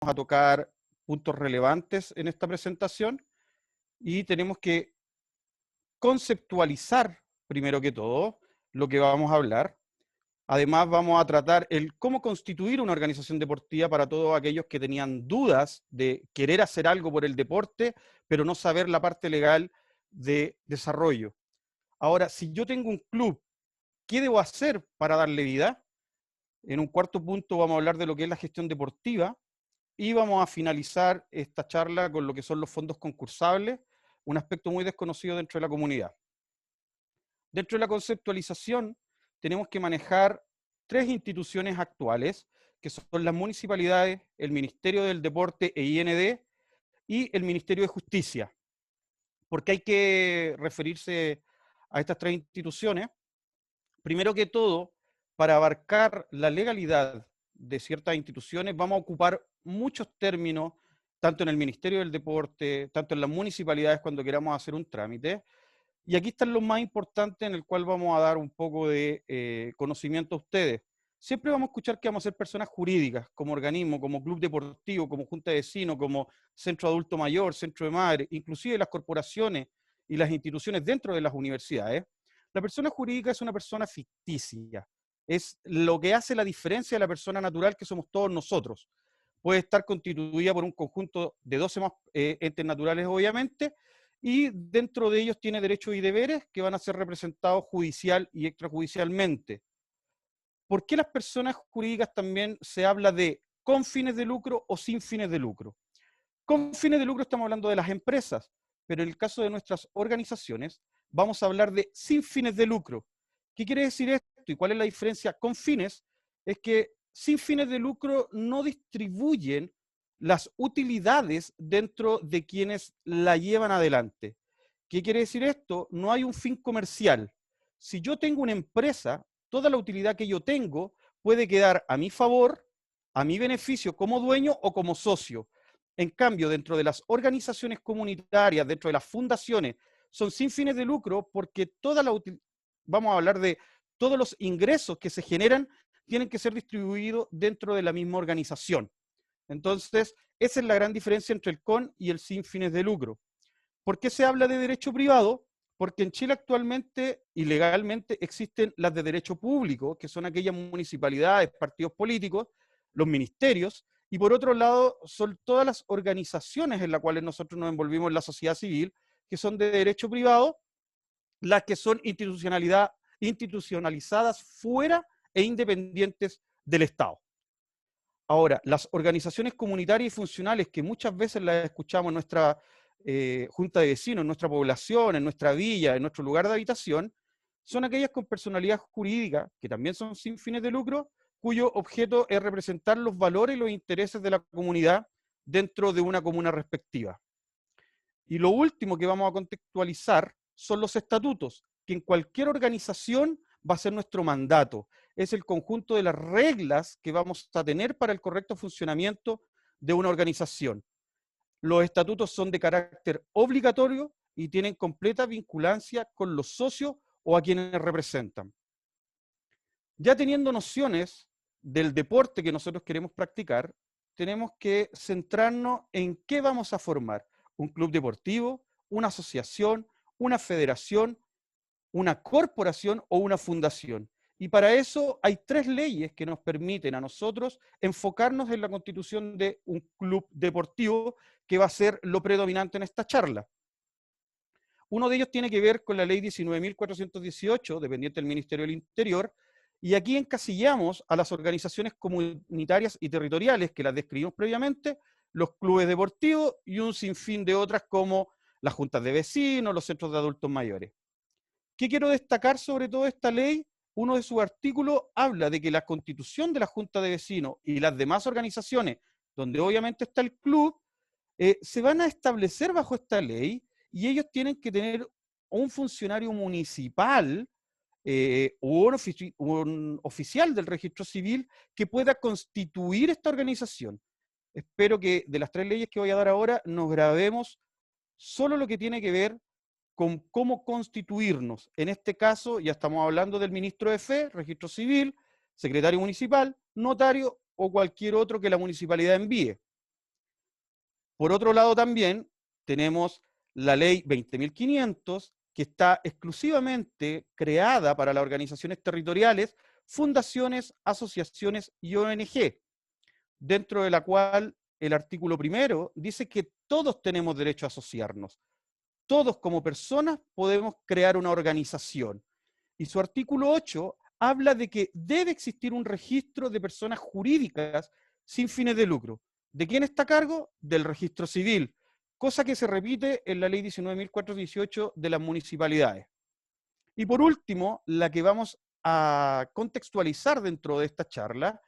a tocar puntos relevantes en esta presentación y tenemos que conceptualizar, primero que todo, lo que vamos a hablar. Además, vamos a tratar el cómo constituir una organización deportiva para todos aquellos que tenían dudas de querer hacer algo por el deporte, pero no saber la parte legal de desarrollo. Ahora, si yo tengo un club, ¿qué debo hacer para darle vida? En un cuarto punto vamos a hablar de lo que es la gestión deportiva y vamos a finalizar esta charla con lo que son los fondos concursables, un aspecto muy desconocido dentro de la comunidad. Dentro de la conceptualización tenemos que manejar tres instituciones actuales, que son las municipalidades, el Ministerio del Deporte e IND y el Ministerio de Justicia. ¿Por qué hay que referirse a estas tres instituciones? Primero que todo, para abarcar la legalidad de ciertas instituciones, vamos a ocupar muchos términos, tanto en el Ministerio del Deporte, tanto en las municipalidades cuando queramos hacer un trámite. Y aquí están los más importantes en el cual vamos a dar un poco de conocimiento a ustedes. Siempre vamos a escuchar que vamos a ser personas jurídicas, como organismo, como club deportivo, como junta de vecinos, como centro adulto mayor, centro de madre, inclusive las corporaciones y las instituciones dentro de las universidades. La persona jurídica es una persona ficticia. Es lo que hace la diferencia de la persona natural que somos todos nosotros. Puede estar constituida por un conjunto de 12 más entes naturales, obviamente, y dentro de ellos tiene derechos y deberes que van a ser representados judicial y extrajudicialmente. ¿Por qué las personas jurídicas también se habla de con fines de lucro o sin fines de lucro? Con fines de lucro estamos hablando de las empresas, pero en el caso de nuestras organizaciones vamos a hablar de sin fines de lucro. ¿Qué quiere decir esto y cuál es la diferencia con fines? Es que sin fines de lucro no distribuyen las utilidades dentro de quienes la llevan adelante. ¿Qué quiere decir esto? No hay un fin comercial. Si yo tengo una empresa, toda la utilidad que yo tengo puede quedar a mi favor, a mi beneficio como dueño o como socio. En cambio, dentro de las organizaciones comunitarias, dentro de las fundaciones, son sin fines de lucro porque vamos a hablar de todos los ingresos que se generan tienen que ser distribuidos dentro de la misma organización. Entonces, esa es la gran diferencia entre el con y el sin fines de lucro. ¿Por qué se habla de derecho privado? Porque en Chile actualmente y legalmente existen las de derecho público, que son aquellas municipalidades, partidos políticos, los ministerios, y por otro lado son todas las organizaciones en las cuales nosotros nos envolvimos en la sociedad civil, que son de derecho privado, las que son institucionalizadas fuera e independientes del Estado. Ahora, las organizaciones comunitarias y funcionales que muchas veces las escuchamos en nuestra junta de vecinos, en nuestra población, en nuestra villa, en nuestro lugar de habitación, son aquellas con personalidad jurídica, que también son sin fines de lucro, cuyo objeto es representar los valores y los intereses de la comunidad dentro de una comuna respectiva. Y lo último que vamos a contextualizar son los estatutos, que en cualquier organización va a ser nuestro mandato. Es el conjunto de las reglas que vamos a tener para el correcto funcionamiento de una organización. Los estatutos son de carácter obligatorio y tienen completa vinculancia con los socios o a quienes representan. Ya teniendo nociones del deporte que nosotros queremos practicar, tenemos que centrarnos en qué vamos a formar. Un club deportivo, una asociación, una federación, una corporación o una fundación. Y para eso hay tres leyes que nos permiten a nosotros enfocarnos en la constitución de un club deportivo que va a ser lo predominante en esta charla. Uno de ellos tiene que ver con la ley 19.418, dependiente del Ministerio del Interior, y aquí encasillamos a las organizaciones comunitarias y territoriales que las describimos previamente, los clubes deportivos y un sinfín de otras como las juntas de vecinos, los centros de adultos mayores. ¿Qué quiero destacar sobre todo esta ley? Uno de sus artículos habla de que la constitución de la junta de vecinos y las demás organizaciones, donde obviamente está el club, se van a establecer bajo esta ley y ellos tienen que tener un funcionario municipal o un oficial del registro civil que pueda constituir esta organización. Espero que de las tres leyes que voy a dar ahora nos grabemos solo lo que tiene que ver con cómo constituirnos. En este caso ya estamos hablando del ministro de Fe, registro civil, secretario municipal, notario o cualquier otro que la municipalidad envíe. Por otro lado también tenemos la ley 20.500, que está exclusivamente creada para las organizaciones territoriales, fundaciones, asociaciones y ONG, dentro de la cual el artículo primero dice que todos tenemos derecho a asociarnos. Todos como personas podemos crear una organización. Y su artículo 8 habla de que debe existir un registro de personas jurídicas sin fines de lucro. ¿De quién está a cargo? Del registro civil, cosa que se repite en la ley 19.418 de las municipalidades. Y por último, la que vamos a contextualizar dentro de esta charla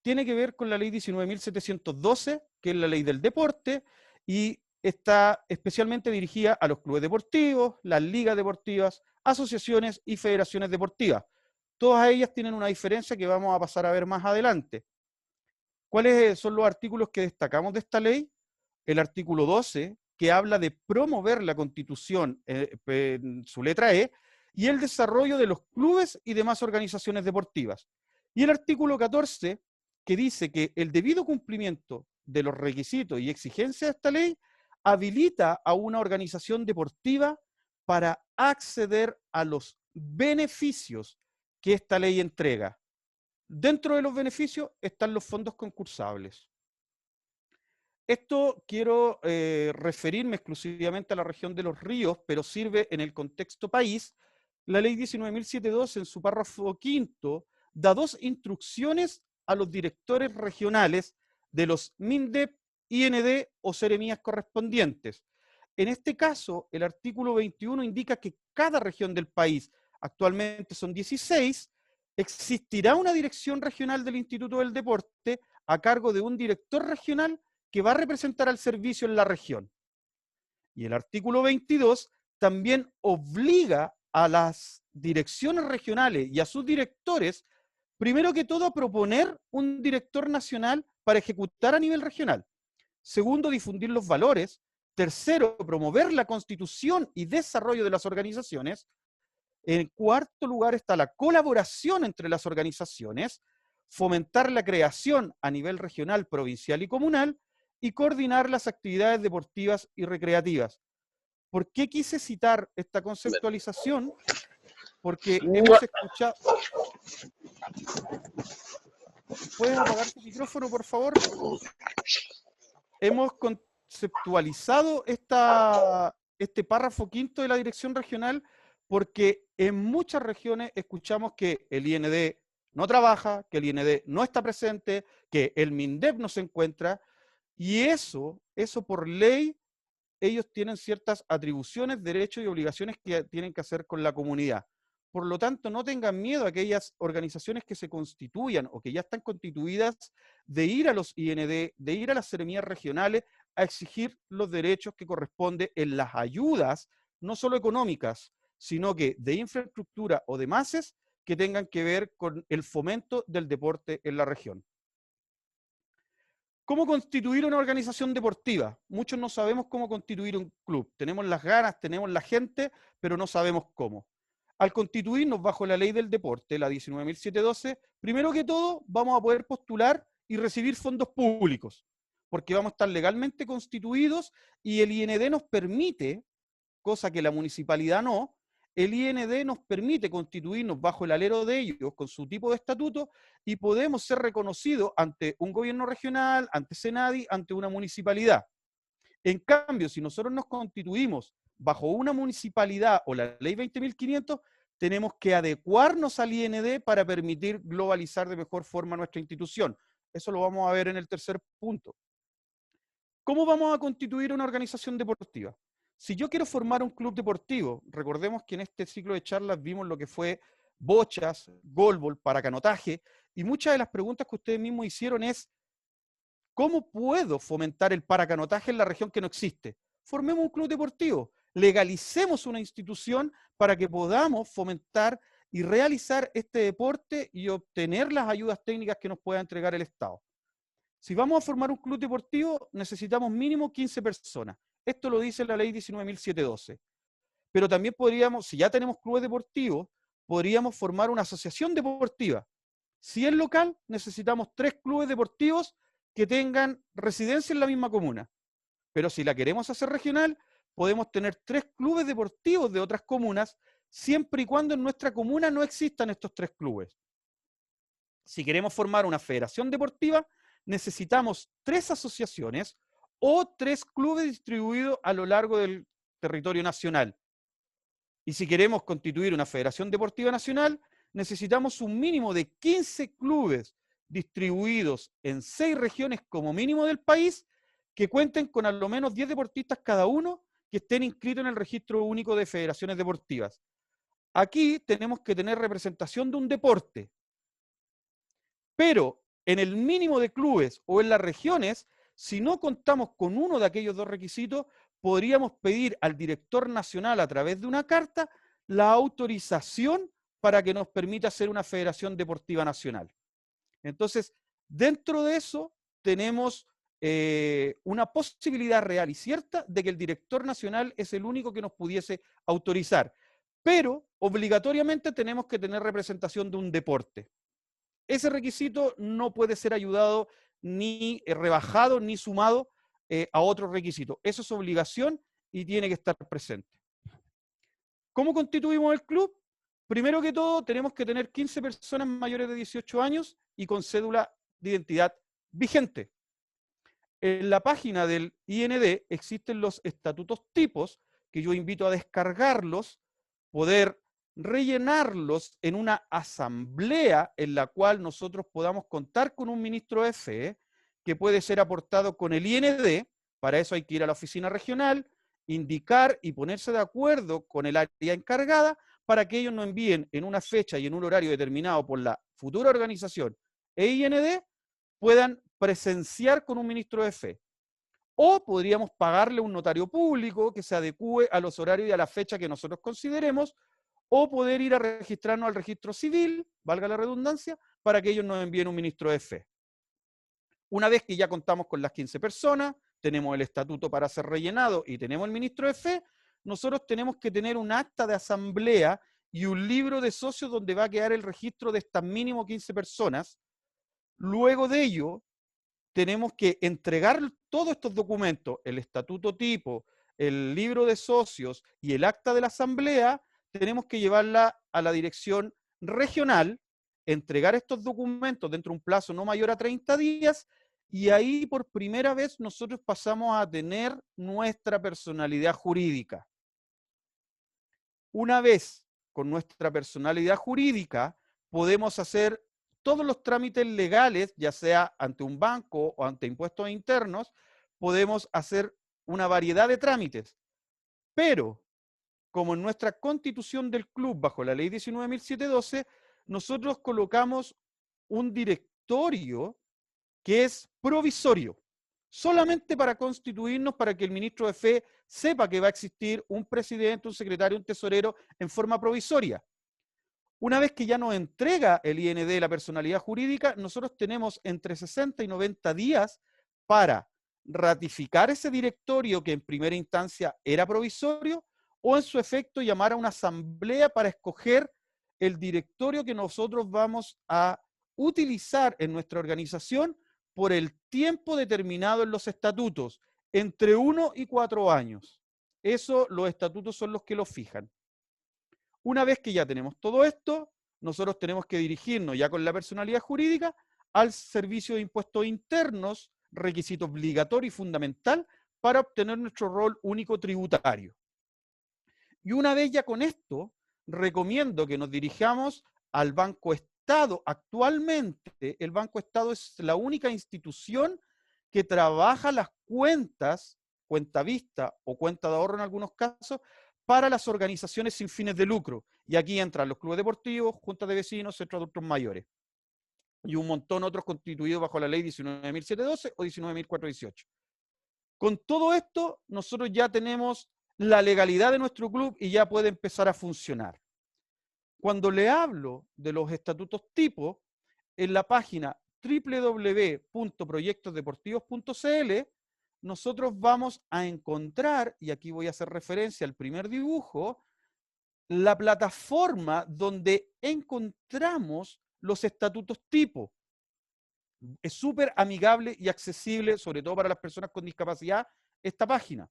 tiene que ver con la ley 19.712, que es la ley del deporte, y está especialmente dirigida a los clubes deportivos, las ligas deportivas, asociaciones y federaciones deportivas. Todas ellas tienen una diferencia que vamos a pasar a ver más adelante. ¿Cuáles son los artículos que destacamos de esta ley? El artículo 12, que habla de promover la Constitución en su letra E, y el desarrollo de los clubes y demás organizaciones deportivas. Y el artículo 14, que dice que el debido cumplimiento de los requisitos y exigencias de esta ley habilita a una organización deportiva para acceder a los beneficios que esta ley entrega. Dentro de los beneficios están los fondos concursables. Esto quiero referirme exclusivamente a la región de Los Ríos, pero sirve en el contexto país. La ley 19.712 en su párrafo quinto da dos instrucciones a los directores regionales de los MINDEP, IND o seremías correspondientes. En este caso, el artículo 21 indica que cada región del país, actualmente son 16, existirá una dirección regional del Instituto del Deporte a cargo de un director regional que va a representar al servicio en la región. Y el artículo 22 también obliga a las direcciones regionales y a sus directores, primero que todo, a proponer un director nacional para ejecutar a nivel regional. Segundo, difundir los valores. Tercero, promover la constitución y desarrollo de las organizaciones. En cuarto lugar está la colaboración entre las organizaciones, fomentar la creación a nivel regional, provincial y comunal, y coordinar las actividades deportivas y recreativas. ¿Por qué quise citar esta conceptualización? Porque hemos escuchado... ¿Puedes apagar tu micrófono, por favor? Hemos conceptualizado este párrafo quinto de la dirección regional porque en muchas regiones escuchamos que el IND no trabaja, que el IND no está presente, que el MINDEP no se encuentra, y eso por ley, ellos tienen ciertas atribuciones, derechos y obligaciones que tienen que hacer con la comunidad. Por lo tanto, no tengan miedo a aquellas organizaciones que se constituyan o que ya están constituidas de ir a los IND, de ir a las seremías regionales a exigir los derechos que corresponden en las ayudas, no solo económicas, sino que de infraestructura o de masas que tengan que ver con el fomento del deporte en la región. ¿Cómo constituir una organización deportiva? Muchos no sabemos cómo constituir un club. Tenemos las ganas, tenemos la gente, pero no sabemos cómo. Al constituirnos bajo la ley del deporte, la 19.712, primero que todo vamos a poder postular y recibir fondos públicos, porque vamos a estar legalmente constituidos y el IND nos permite, cosa que la municipalidad no, el IND nos permite constituirnos bajo el alero de ellos con su tipo de estatuto y podemos ser reconocidos ante un gobierno regional, ante Senadi, ante una municipalidad. En cambio, si nosotros nos constituimos bajo una municipalidad o la ley 20.500, tenemos que adecuarnos al IND para permitir globalizar de mejor forma nuestra institución. Eso lo vamos a ver en el tercer punto. ¿Cómo vamos a constituir una organización deportiva? Si yo quiero formar un club deportivo, recordemos que en este ciclo de charlas vimos lo que fue bochas, goalball, paracanotaje, y muchas de las preguntas que ustedes mismos hicieron es, ¿cómo puedo fomentar el paracanotaje en la región que no existe? Formemos un club deportivo, legalicemos una institución para que podamos fomentar y realizar este deporte y obtener las ayudas técnicas que nos pueda entregar el Estado. Si vamos a formar un club deportivo, necesitamos mínimo 15 personas. Esto lo dice la ley 19.712. Pero también podríamos, si ya tenemos clubes deportivos, podríamos formar una asociación deportiva. Si es local, necesitamos 3 clubes deportivos que tengan residencia en la misma comuna. Pero si la queremos hacer regional, podemos tener 3 clubes deportivos de otras comunas, siempre y cuando en nuestra comuna no existan estos 3 clubes. Si queremos formar una federación deportiva, necesitamos 3 asociaciones o 3 clubes distribuidos a lo largo del territorio nacional. Y si queremos constituir una federación deportiva nacional, necesitamos un mínimo de 15 clubes distribuidos en 6 regiones como mínimo del país, que cuenten con al menos 10 deportistas cada uno que estén inscritos en el registro único de federaciones deportivas. Aquí tenemos que tener representación de un deporte, pero en el mínimo de clubes o en las regiones, si no contamos con uno de aquellos 2 requisitos, podríamos pedir al director nacional a través de una carta la autorización para que nos permita hacer una federación deportiva nacional. Entonces, dentro de eso tenemos una posibilidad real y cierta de que el director nacional es el único que nos pudiese autorizar, pero obligatoriamente tenemos que tener representación de un deporte. Ese requisito no puede ser ayudado ni rebajado ni sumado a otros requisitos. Eso es obligación y tiene que estar presente. ¿Cómo constituimos el club? Primero que todo, tenemos que tener 15 personas mayores de 18 años y con cédula de identidad vigente. En la página del IND existen los estatutos tipos, que yo invito a descargarlos, poder rellenarlos en una asamblea en la cual nosotros podamos contar con un ministro de fe, que puede ser aportado con el IND. Para eso hay que ir a la oficina regional, indicar y ponerse de acuerdo con el área encargada para que ellos nos envíen en una fecha y en un horario determinado por la futura organización e IND, puedan presenciar con un ministro de fe. O podríamos pagarle un notario público que se adecue a los horarios y a la fecha que nosotros consideremos, o poder ir a registrarnos al registro civil, valga la redundancia, para que ellos nos envíen un ministro de fe. Una vez que ya contamos con las 15 personas, tenemos el estatuto para ser rellenado y tenemos el ministro de fe, nosotros tenemos que tener un acta de asamblea y un libro de socios donde va a quedar el registro de estas mínimo 15 personas. Luego de ello, tenemos que entregar todos estos documentos, el estatuto tipo, el libro de socios y el acta de la asamblea, tenemos que llevarla a la dirección regional, entregar estos documentos dentro de un plazo no mayor a 30 días, y ahí por primera vez nosotros pasamos a tener nuestra personalidad jurídica. Una vez con nuestra personalidad jurídica, podemos hacer todos los trámites legales, ya sea ante un banco o ante impuestos internos, podemos hacer una variedad de trámites. Pero, como en nuestra constitución del club, bajo la ley 19.712, nosotros colocamos un directorio que es provisorio, solamente para constituirnos, para que el ministro de fe sepa que va a existir un presidente, un secretario, un tesorero en forma provisoria. Una vez que ya nos entrega el IND la personalidad jurídica, nosotros tenemos entre 60 y 90 días para ratificar ese directorio que en primera instancia era provisorio, o en su efecto llamar a una asamblea para escoger el directorio que nosotros vamos a utilizar en nuestra organización por el tiempo determinado en los estatutos, entre 1 y 4 años. Eso, los estatutos son los que lo fijan. Una vez que ya tenemos todo esto, nosotros tenemos que dirigirnos ya con la personalidad jurídica al servicio de impuestos internos, requisito obligatorio y fundamental para obtener nuestro rol único tributario. Y una vez ya con esto, recomiendo que nos dirijamos al Banco Estado. Actualmente, el Banco Estado es la única institución que trabaja las cuentas, cuenta vista o cuenta de ahorro en algunos casos, para las organizaciones sin fines de lucro. Y aquí entran los clubes deportivos, juntas de vecinos, centros de adultos mayores. Y un montón otros constituidos bajo la ley 19.712 o 19.418. Con todo esto, nosotros ya tenemos la legalidad de nuestro club y ya puede empezar a funcionar. Cuando le hablo de los estatutos tipo, en la página www.proyectosdeportivos.cl, nosotros vamos a encontrar, y aquí voy a hacer referencia al primer dibujo, la plataforma donde encontramos los estatutos tipo. Es súper amigable y accesible, sobre todo para las personas con discapacidad, esta página.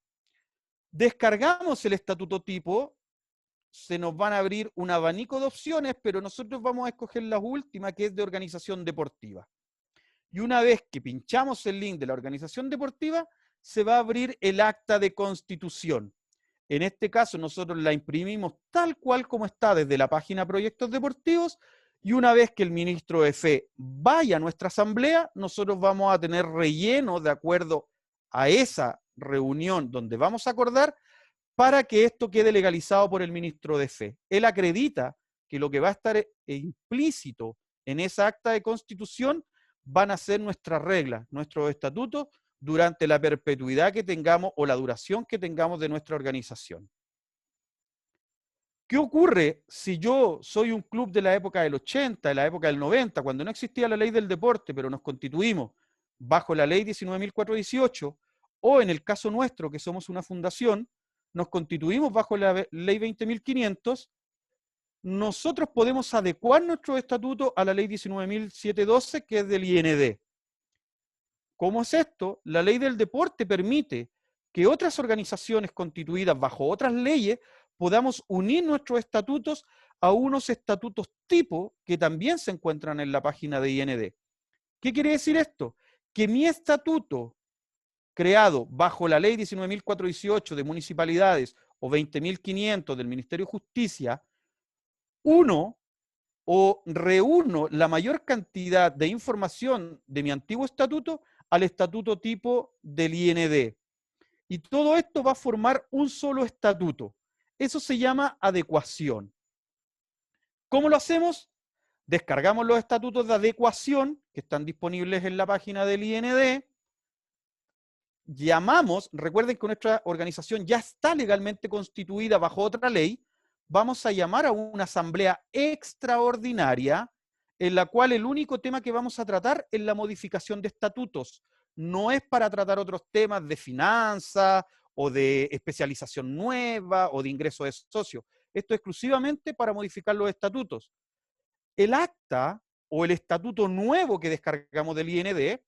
Descargamos el estatuto tipo, se nos van a abrir un abanico de opciones, pero nosotros vamos a escoger la última, que es de organización deportiva. Y una vez que pinchamos el link de la organización deportiva, se va a abrir el acta de constitución. En este caso, nosotros la imprimimos tal cual como está desde la página Proyectos Deportivos, y una vez que el ministro de Fe vaya a nuestra asamblea, nosotros vamos a tener relleno de acuerdo a esa reunión donde vamos a acordar para que esto quede legalizado por el ministro de Fe. Él acredita que lo que va a estar implícito en esa acta de constitución van a ser nuestras reglas, nuestros estatutos, durante la perpetuidad que tengamos o la duración que tengamos de nuestra organización. ¿Qué ocurre si yo soy un club de la época del 80, de la época del 90, cuando no existía la ley del deporte, pero nos constituimos bajo la ley 19.418, o en el caso nuestro, que somos una fundación, nos constituimos bajo la ley 20.500, nosotros podemos adecuar nuestro estatuto a la ley 19.712, que es del IND. ¿Cómo es esto? La ley del deporte permite que otras organizaciones constituidas bajo otras leyes podamos unir nuestros estatutos a unos estatutos tipo que también se encuentran en la página de IND. ¿Qué quiere decir esto? Que mi estatuto creado bajo la ley 19.418 de municipalidades o 20.500 del Ministerio de Justicia, uno o reúno la mayor cantidad de información de mi antiguo estatuto al estatuto tipo del IND. Y todo esto va a formar un solo estatuto. Eso se llama adecuación. ¿Cómo lo hacemos? Descargamos los estatutos de adecuación que están disponibles en la página del IND. Llamamos, recuerden que nuestra organización ya está legalmente constituida bajo otra ley, vamos a llamar a una asamblea extraordinaria en la cual el único tema que vamos a tratar es la modificación de estatutos. No es para tratar otros temas de finanzas o de especialización nueva o de ingreso de socios. Esto es exclusivamente para modificar los estatutos. El acta o el estatuto nuevo que descargamos del IND,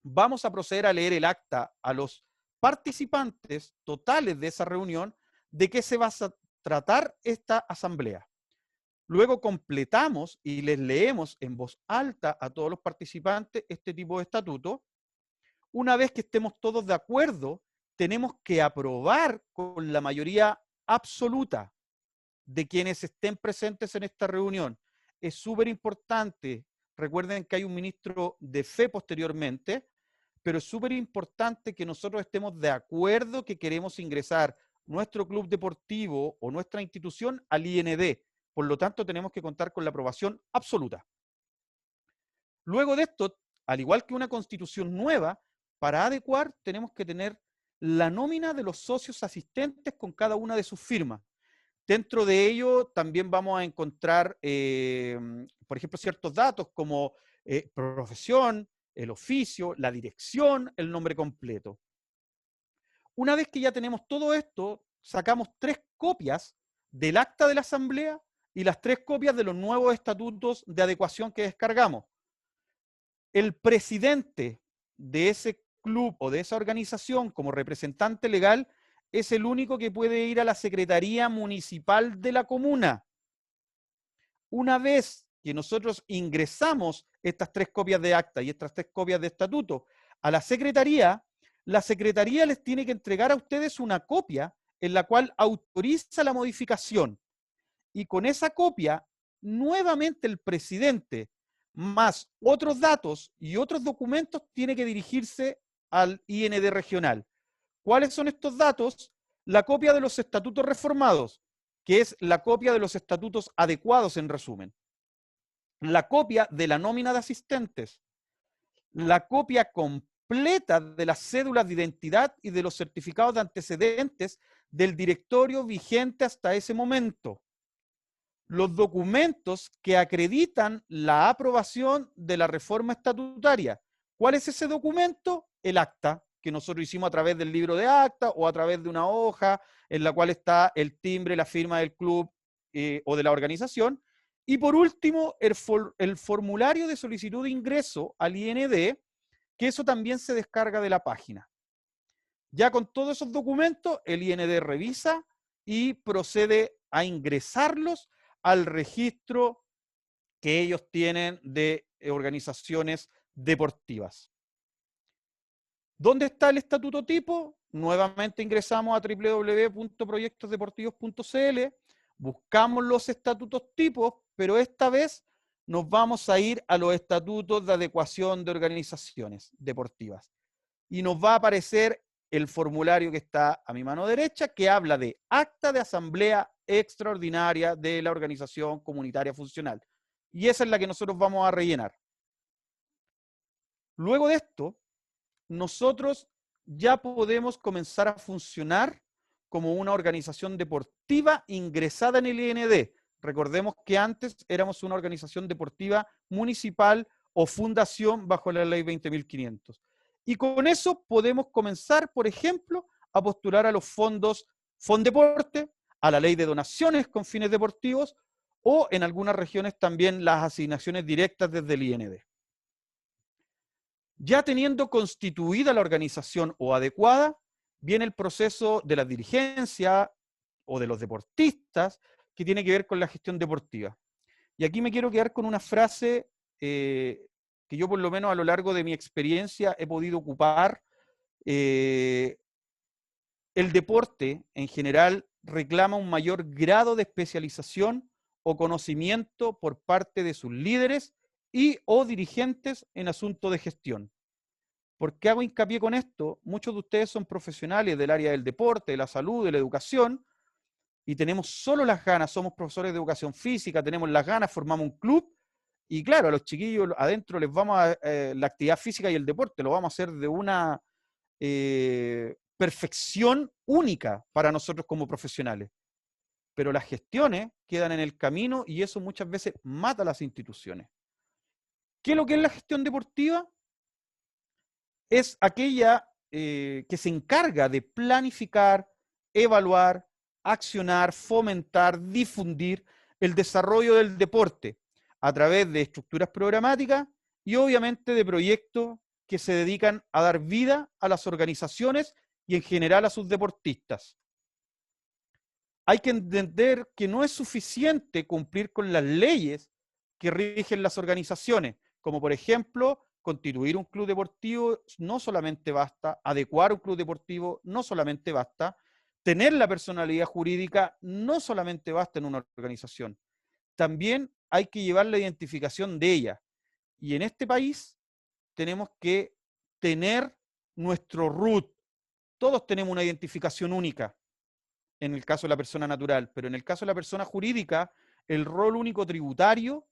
vamos a proceder a leer el acta a los participantes totales de esa reunión de qué se va a tratar esta asamblea. Luego completamos y les leemos en voz alta a todos los participantes este tipo de estatuto. Una vez que estemos todos de acuerdo, tenemos que aprobar con la mayoría absoluta de quienes estén presentes en esta reunión. Es súper importante, recuerden que hay un ministro de Fe posteriormente, pero es súper importante que nosotros estemos de acuerdo que queremos ingresar nuestro club deportivo o nuestra institución al IND. Por lo tanto, tenemos que contar con la aprobación absoluta. Luego de esto, al igual que una constitución nueva, para adecuar tenemos que tener la nómina de los socios asistentes con cada una de sus firmas. Dentro de ello también vamos a encontrar, por ejemplo, ciertos datos como profesión, el oficio, la dirección, el nombre completo. Una vez que ya tenemos todo esto, sacamos 3 copias del acta de la asamblea y las 3 copias de los nuevos estatutos de adecuación que descargamos. El presidente de ese club o de esa organización como representante legal es el único que puede ir a la Secretaría Municipal de la comuna. Una vez que nosotros ingresamos estas 3 copias de acta y estas 3 copias de estatuto a la Secretaría, la Secretaría les tiene que entregar a ustedes una copia en la cual autoriza la modificación. Y con esa copia, nuevamente el presidente, más otros datos y otros documentos, tiene que dirigirse al IND regional. ¿Cuáles son estos datos? La copia de los estatutos reformados, que es la copia de los estatutos adecuados en resumen. La copia de la nómina de asistentes. La copia completa de las cédulas de identidad y de los certificados de antecedentes del directorio vigente hasta ese momento. Los documentos que acreditan la aprobación de la reforma estatutaria. ¿Cuál es ese documento? El acta, que nosotros hicimos a través del libro de acta o a través de una hoja en la cual está el timbre, la firma del club o de la organización. Y por último, el formulario de solicitud de ingreso al IND, que eso también se descarga de la página. Ya con todos esos documentos, el IND revisa y procede a ingresarlos al registro que ellos tienen de organizaciones deportivas. ¿Dónde está el estatuto tipo? Nuevamente ingresamos a www.proyectosdeportivos.cl, buscamos los estatutos tipos, pero esta vez nos vamos a ir a los estatutos de adecuación de organizaciones deportivas. Y nos va a aparecer el formulario que está a mi mano derecha, que habla de acta de asamblea extraordinaria de la organización comunitaria funcional. Y esa es la que nosotros vamos a rellenar. Luego de esto, nosotros ya podemos comenzar a funcionar como una organización deportiva ingresada en el IND. Recordemos que antes éramos una organización deportiva municipal o fundación bajo la ley 20.500. Y con eso podemos comenzar, por ejemplo, a postular a los fondos Fondeporte, a la ley de donaciones con fines deportivos o en algunas regiones también las asignaciones directas desde el IND. Ya teniendo constituida la organización o adecuada, viene el proceso de la dirigencia o de los deportistas que tiene que ver con la gestión deportiva. Y aquí me quiero quedar con una frase que yo por lo menos a lo largo de mi experiencia he podido ocupar. El deporte en general reclama un mayor grado de especialización o conocimiento por parte de sus líderes y o dirigentes en asuntos de gestión. ¿Por qué hago hincapié con esto? Muchos de ustedes son profesionales del área del deporte, de la salud, de la educación, y tenemos solo las ganas, somos profesores de educación física, tenemos las ganas, formamos un club, y claro, a los chiquillos adentro les vamos a la actividad física y el deporte, lo vamos a hacer de una perfección única para nosotros como profesionales. Pero las gestiones quedan en el camino y eso muchas veces mata a las instituciones. ¿Qué es lo que es la gestión deportiva? Es aquella que se encarga de planificar, evaluar, accionar, fomentar, difundir el desarrollo del deporte a través de estructuras programáticas y obviamente de proyectos que se dedican a dar vida a las organizaciones y en general a sus deportistas. Hay que entender que no es suficiente cumplir con las leyes que rigen las organizaciones, como por ejemplo constituir un club deportivo no solamente basta, adecuar un club deportivo no solamente basta, tener la personalidad jurídica no solamente basta en una organización, también hay que llevar la identificación de ella. Y en este país tenemos que tener nuestro RUT. Todos tenemos una identificación única en el caso de la persona natural, pero en el caso de la persona jurídica, el rol único tributario,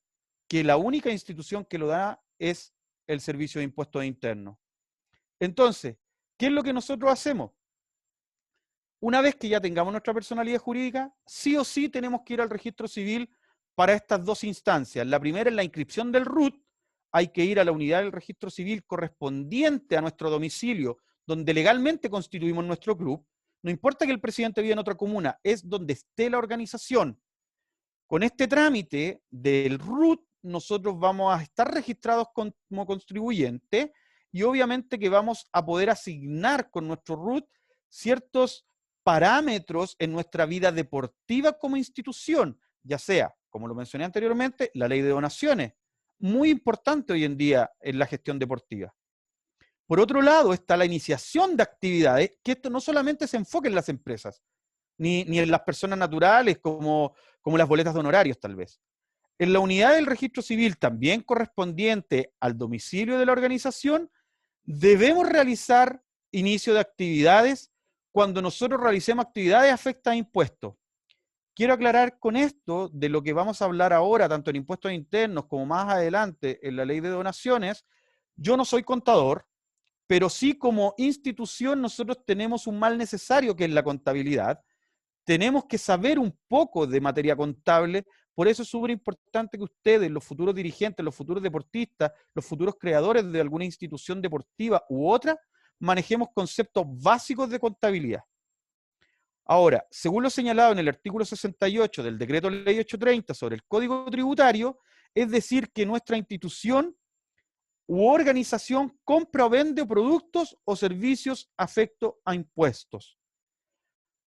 que la única institución que lo da es el Servicio de Impuestos Internos. Entonces, ¿qué es lo que nosotros hacemos? Una vez que ya tengamos nuestra personalidad jurídica, sí o sí tenemos que ir al registro civil para estas dos instancias. La primera es la inscripción del RUT, hay que ir a la unidad del registro civil correspondiente a nuestro domicilio, donde legalmente constituimos nuestro club. No importa que el presidente viva en otra comuna, es donde esté la organización. Con este trámite del RUT, nosotros vamos a estar registrados como contribuyente y obviamente que vamos a poder asignar con nuestro RUT ciertos parámetros en nuestra vida deportiva como institución, ya sea, como lo mencioné anteriormente, la ley de donaciones, muy importante hoy en día en la gestión deportiva. Por otro lado, está la iniciación de actividades, que esto no solamente se enfoca en las empresas, ni en las personas naturales como las boletas de honorarios tal vez. En la unidad del registro civil, también correspondiente al domicilio de la organización, debemos realizar inicio de actividades cuando nosotros realicemos actividades afectas a impuestos. Quiero aclarar con esto de lo que vamos a hablar ahora, tanto en impuestos internos como más adelante en la ley de donaciones. Yo no soy contador, pero sí como institución nosotros tenemos un mal necesario que es la contabilidad. Tenemos que saber un poco de materia contable, por eso es súper importante que ustedes, los futuros dirigentes, los futuros deportistas, los futuros creadores de alguna institución deportiva u otra, manejemos conceptos básicos de contabilidad. Ahora, según lo señalado en el artículo 68 del Decreto Ley 830 sobre el Código Tributario, es decir, que nuestra institución u organización compra o vende productos o servicios afecto a impuestos.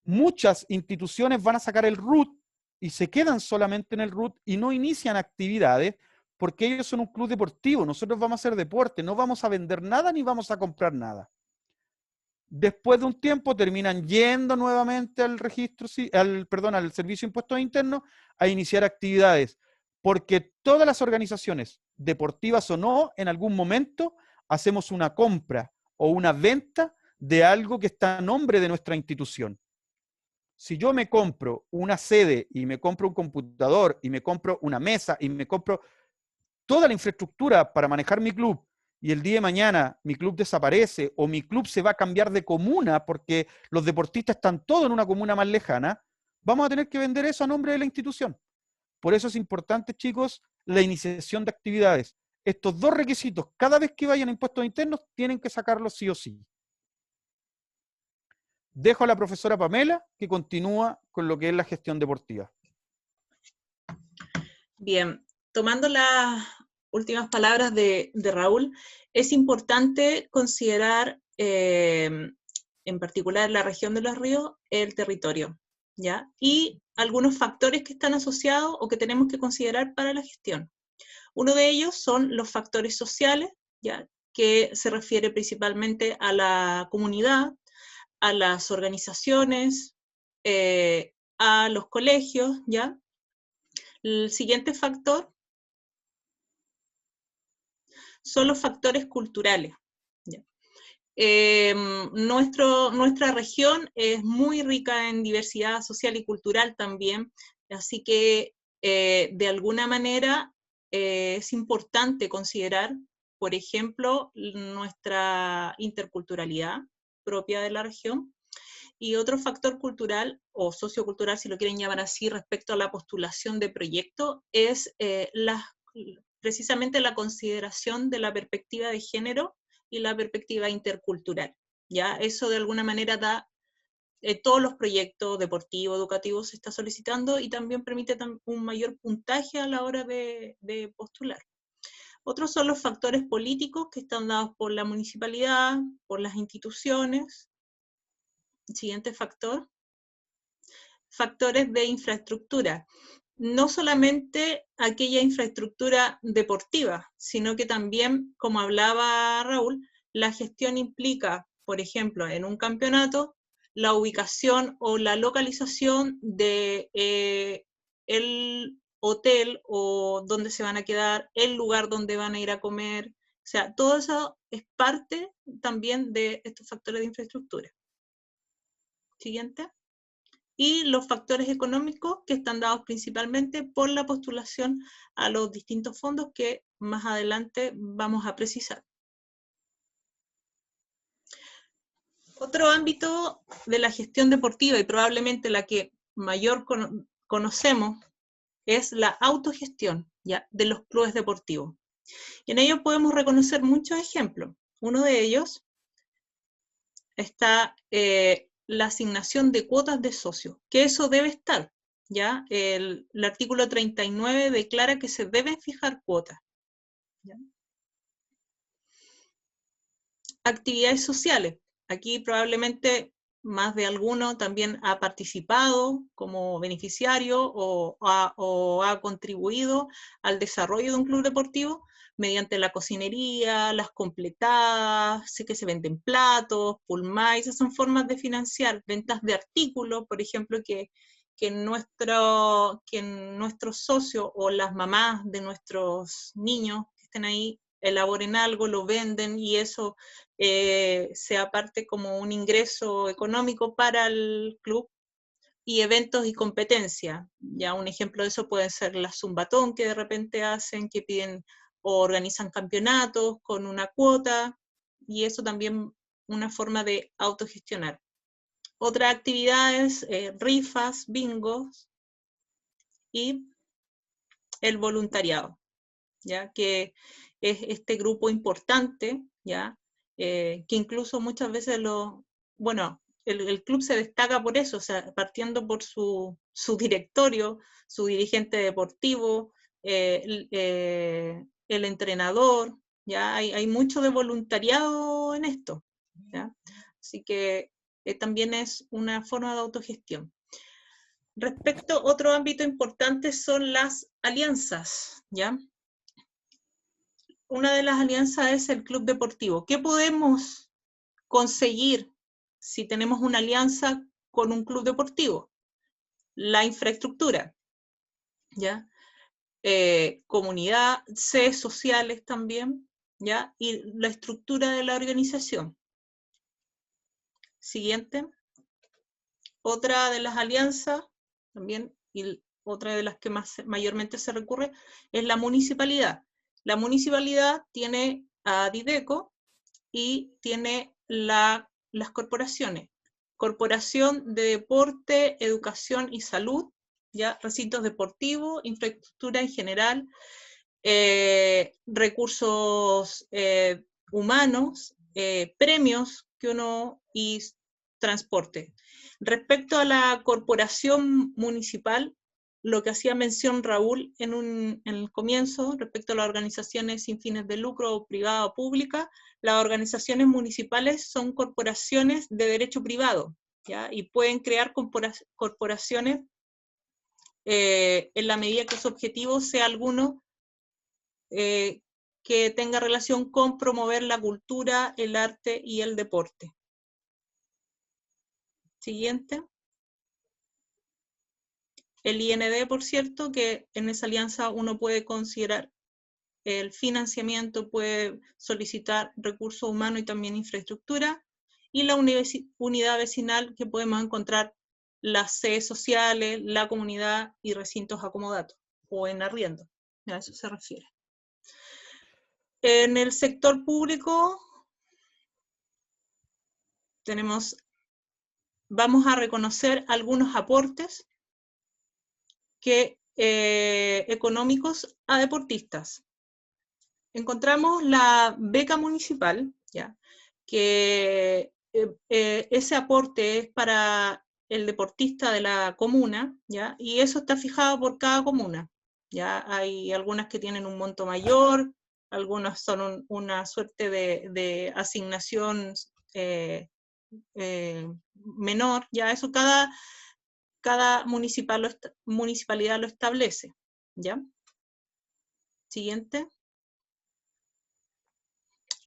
Muchas instituciones van a sacar el RUT y se quedan solamente en el RUT y no inician actividades porque ellos son un club deportivo. Nosotros vamos a hacer deporte, no vamos a vender nada ni vamos a comprar nada. Después de un tiempo terminan yendo nuevamente al registro, al servicio de impuestos internos a iniciar actividades, porque todas las organizaciones, deportivas o no, en algún momento hacemos una compra o una venta de algo que está a nombre de nuestra institución. Si yo me compro una sede y me compro un computador y me compro una mesa y me compro toda la infraestructura para manejar mi club y el día de mañana mi club desaparece o mi club se va a cambiar de comuna porque los deportistas están todos en una comuna más lejana, vamos a tener que vender eso a nombre de la institución. Por eso es importante, chicos, la iniciación de actividades. Estos dos requisitos, cada vez que vayan a impuestos internos, tienen que sacarlos sí o sí. Dejo a la profesora Pamela, que continúa con lo que es la gestión deportiva. Bien, tomando las últimas palabras de Raúl, es importante considerar, en particular en la región de Los Ríos, el territorio, ¿ya? Y algunos factores que están asociados o que tenemos que considerar para la gestión. Uno de ellos son los factores sociales, ¿ya? Que se refiere principalmente a la comunidad, a las organizaciones, a los colegios, ¿ya? El siguiente factor son los factores culturales. ¿Ya? Nuestra región es muy rica en diversidad social y cultural también, así que de alguna manera es importante considerar, por ejemplo, nuestra interculturalidad propia de la región. Y otro factor cultural o sociocultural, si lo quieren llamar así, respecto a la postulación de proyectos, es precisamente la consideración de la perspectiva de género y la perspectiva intercultural. ¿Ya? Eso de alguna manera da todos los proyectos deportivos, educativos se está solicitando y también permite un mayor puntaje a la hora de postular. Otros son los factores políticos que están dados por la municipalidad, por las instituciones. Siguiente factor. Factores de infraestructura. No solamente aquella infraestructura deportiva, sino que también, como hablaba Raúl, la gestión implica, por ejemplo, en un campeonato, la ubicación o la localización de el hotel o donde se van a quedar, el lugar donde van a ir a comer. O sea, todo eso es parte también de estos factores de infraestructura. Siguiente. Y los factores económicos que están dados principalmente por la postulación a los distintos fondos que más adelante vamos a precisar. Otro ámbito de la gestión deportiva y probablemente la que mayor conocemos es la autogestión, ¿ya? De los clubes deportivos. Y en ello podemos reconocer muchos ejemplos. Uno de ellos está la asignación de cuotas de socios, que eso debe estar, ¿ya? El artículo 39 declara que se deben fijar cuotas, ¿ya? Actividades sociales. Aquí probablemente más de alguno también ha participado como beneficiario o ha contribuido al desarrollo de un club deportivo mediante la cocinería, las completadas, sé que se venden platos, pulmay, esas son formas de financiar, ventas de artículos, por ejemplo, que nuestros socios o las mamás de nuestros niños que estén ahí elaboren algo, lo venden y eso sea parte como un ingreso económico para el club. Y eventos y competencias. Ya un ejemplo de eso puede ser la Zumbatón que de repente hacen, que piden o organizan campeonatos con una cuota, y eso también una forma de autogestionar. Otras actividades, rifas, bingos y el voluntariado, ¿ya? Que es este grupo importante, ¿ya? Que incluso muchas veces el club se destaca por eso, o sea, partiendo por su directorio, su dirigente deportivo, el entrenador, ¿ya? Hay mucho de voluntariado en esto, ¿ya? Así que también es una forma de autogestión. Respecto, otro ámbito importante son las alianzas, ¿ya? Una de las alianzas es el club deportivo. ¿Qué podemos conseguir si tenemos una alianza con un club deportivo? La infraestructura, ¿ya? Comunidad, sedes sociales también, ¿ya? Y la estructura de la organización. Siguiente. Otra de las alianzas, también, y otra de las que mayormente se recurre, es la municipalidad. La municipalidad tiene a Dideco y tiene las corporaciones. Corporación de Deporte, Educación y Salud, ¿ya? Recintos deportivos, infraestructura en general, recursos humanos, premios que uno y transporte. Respecto a la corporación municipal, lo que hacía mención Raúl en el comienzo, respecto a las organizaciones sin fines de lucro, privada o pública, las organizaciones municipales son corporaciones de derecho privado, ¿ya? Y pueden crear corporaciones en la medida que su objetivo sea alguno que tenga relación con promover la cultura, el arte y el deporte. Siguiente. El IND, por cierto, que en esa alianza uno puede considerar el financiamiento, puede solicitar recursos humanos y también infraestructura, y la unidad vecinal, que podemos encontrar las sedes sociales, la comunidad y recintos acomodados, o en arriendo, a eso se refiere. En el sector público vamos a reconocer algunos aportes económicos a deportistas. Encontramos la beca municipal, ¿ya? Que ese aporte es para el deportista de la comuna, ¿ya? Y eso está fijado por cada comuna, ¿ya? Hay algunas que tienen un monto mayor, algunas son una suerte de asignación menor, ya eso cada municipalidad lo establece, ¿ya? Siguiente.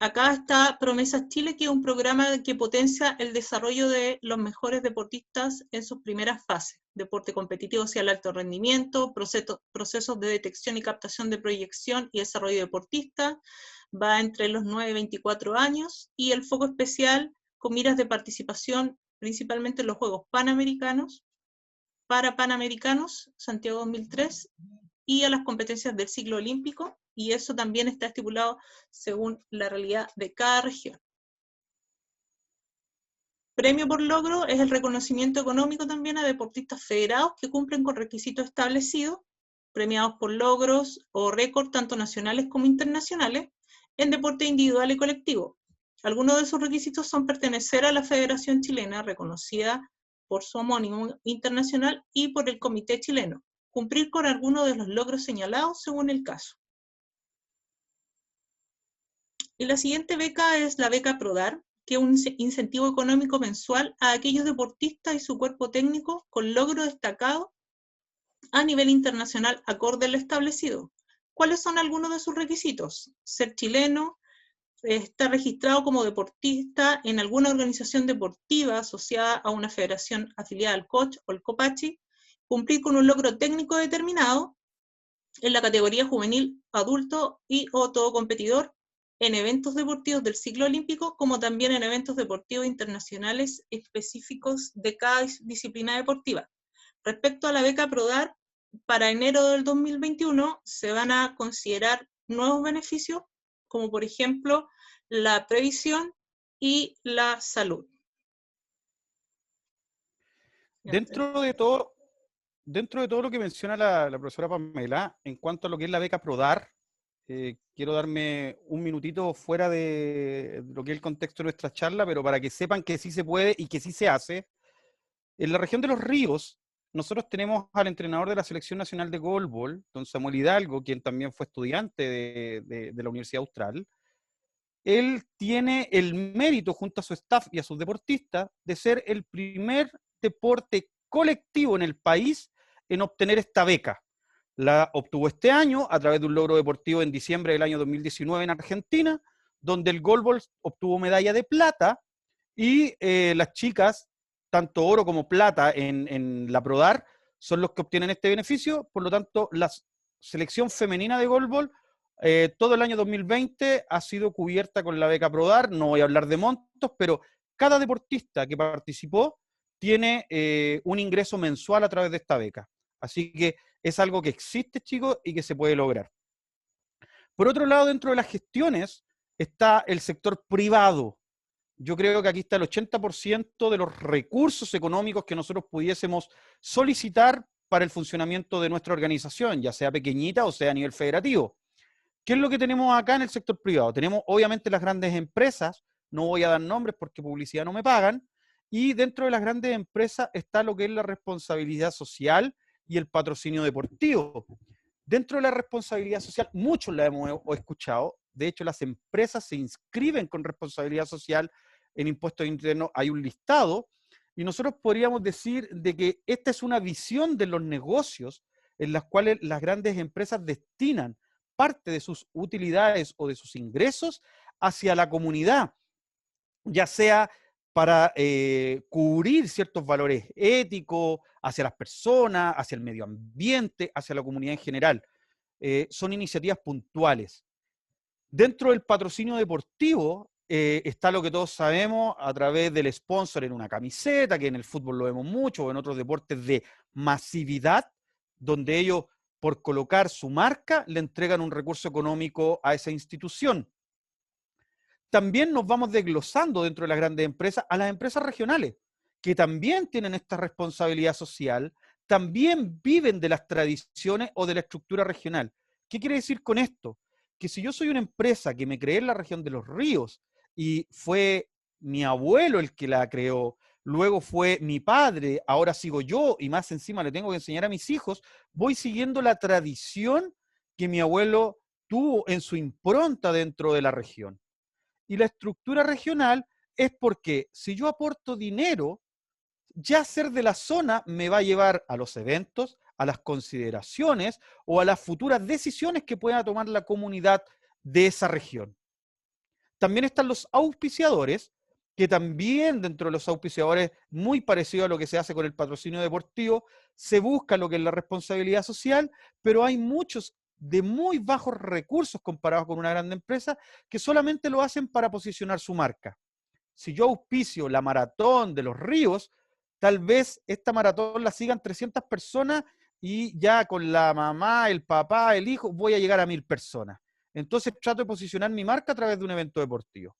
Acá está Promesas Chile, que es un programa que potencia el desarrollo de los mejores deportistas en sus primeras fases. Deporte competitivo hacia el alto rendimiento, procesos de detección y captación de proyección y desarrollo deportista, va entre los 9 y 24 años, y el foco especial con miras de participación principalmente en los Juegos Panamericanos, para Panamericanos, Santiago 2003, y a las competencias del ciclo olímpico, y eso también está estipulado según la realidad de cada región. Premio por logro es el reconocimiento económico también a deportistas federados que cumplen con requisitos establecidos, premiados por logros o récords tanto nacionales como internacionales, en deporte individual y colectivo. Algunos de sus requisitos son pertenecer a la Federación Chilena, reconocida por su homónimo internacional y por el Comité Chileno, cumplir con algunos de los logros señalados según el caso. Y la siguiente beca es la beca PRODAR, que es un incentivo económico mensual a aquellos deportistas y su cuerpo técnico con logro destacado a nivel internacional acorde a lo establecido. ¿Cuáles son algunos de sus requisitos? Ser chileno, estar registrado como deportista en alguna organización deportiva asociada a una federación afiliada al COCH o el COPACHI, cumplir con un logro técnico determinado en la categoría juvenil, adulto y o todo competidor, en eventos deportivos del ciclo olímpico, como también en eventos deportivos internacionales específicos de cada disciplina deportiva. Respecto a la beca PRODAR, para enero del 2021 se van a considerar nuevos beneficios, como por ejemplo la previsión y la salud. Dentro de todo lo que menciona la profesora Pamela, en cuanto a lo que es la beca PRODAR, quiero darme un minutito fuera de lo que es el contexto de nuestra charla, pero para que sepan que sí se puede y que sí se hace. En la región de Los Ríos, nosotros tenemos al entrenador de la Selección Nacional de Goalball, don Samuel Hidalgo, quien también fue estudiante de la Universidad Austral, él tiene el mérito, junto a su staff y a sus deportistas, de ser el primer deporte colectivo en el país en obtener esta beca. La obtuvo este año a través de un logro deportivo en diciembre del año 2019 en Argentina, donde el goalball obtuvo medalla de plata y las chicas, tanto oro como plata en la Prodar, son los que obtienen este beneficio. Por lo tanto, la selección femenina de goalball todo el año 2020 ha sido cubierta con la beca Prodar. No voy a hablar de montos, pero cada deportista que participó tiene un ingreso mensual a través de esta beca. Así que es algo que existe, chicos, y que se puede lograr. Por otro lado, dentro de las gestiones está el sector privado. Yo creo que aquí está el 80% de los recursos económicos que nosotros pudiésemos solicitar para el funcionamiento de nuestra organización, ya sea pequeñita o sea a nivel federativo. ¿Qué es lo que tenemos acá en el sector privado? Tenemos obviamente las grandes empresas, no voy a dar nombres porque publicidad no me pagan, y dentro de las grandes empresas está lo que es la responsabilidad social y el patrocinio deportivo. Dentro de la responsabilidad social, muchos la hemos escuchado, de hecho las empresas se inscriben con responsabilidad social en impuestos internos, hay un listado, y nosotros podríamos decir de que esta es una visión de los negocios en las cuales las grandes empresas destinan parte de sus utilidades o de sus ingresos hacia la comunidad, ya sea para cubrir ciertos valores éticos hacia las personas, hacia el medio ambiente, hacia la comunidad en general. Son iniciativas puntuales. Dentro del patrocinio deportivo está lo que todos sabemos a través del sponsor en una camiseta, que en el fútbol lo vemos mucho, o en otros deportes de masividad, donde ellos, por colocar su marca, le entregan un recurso económico a esa institución. También nos vamos desglosando dentro de las grandes empresas a las empresas regionales, que también tienen esta responsabilidad social, también viven de las tradiciones o de la estructura regional. ¿Qué quiere decir con esto? Que si yo soy una empresa que me creé en la región de los ríos y fue mi abuelo el que la creó, luego fue mi padre, ahora sigo yo y más encima le tengo que enseñar a mis hijos, voy siguiendo la tradición que mi abuelo tuvo en su impronta dentro de la región. Y la estructura regional es porque si yo aporto dinero, ya ser de la zona me va a llevar a los eventos, a las consideraciones o a las futuras decisiones que pueda tomar la comunidad de esa región. También están los auspiciadores, que también dentro de los auspiciadores, muy parecido a lo que se hace con el patrocinio deportivo, se busca lo que es la responsabilidad social, pero hay muchos de muy bajos recursos comparados con una gran empresa que solamente lo hacen para posicionar su marca. Si yo auspicio la maratón de los ríos, tal vez esta maratón la sigan 300 personas y ya con la mamá, el papá, el hijo, voy a llegar a 1000 personas. Entonces trato de posicionar mi marca a través de un evento deportivo.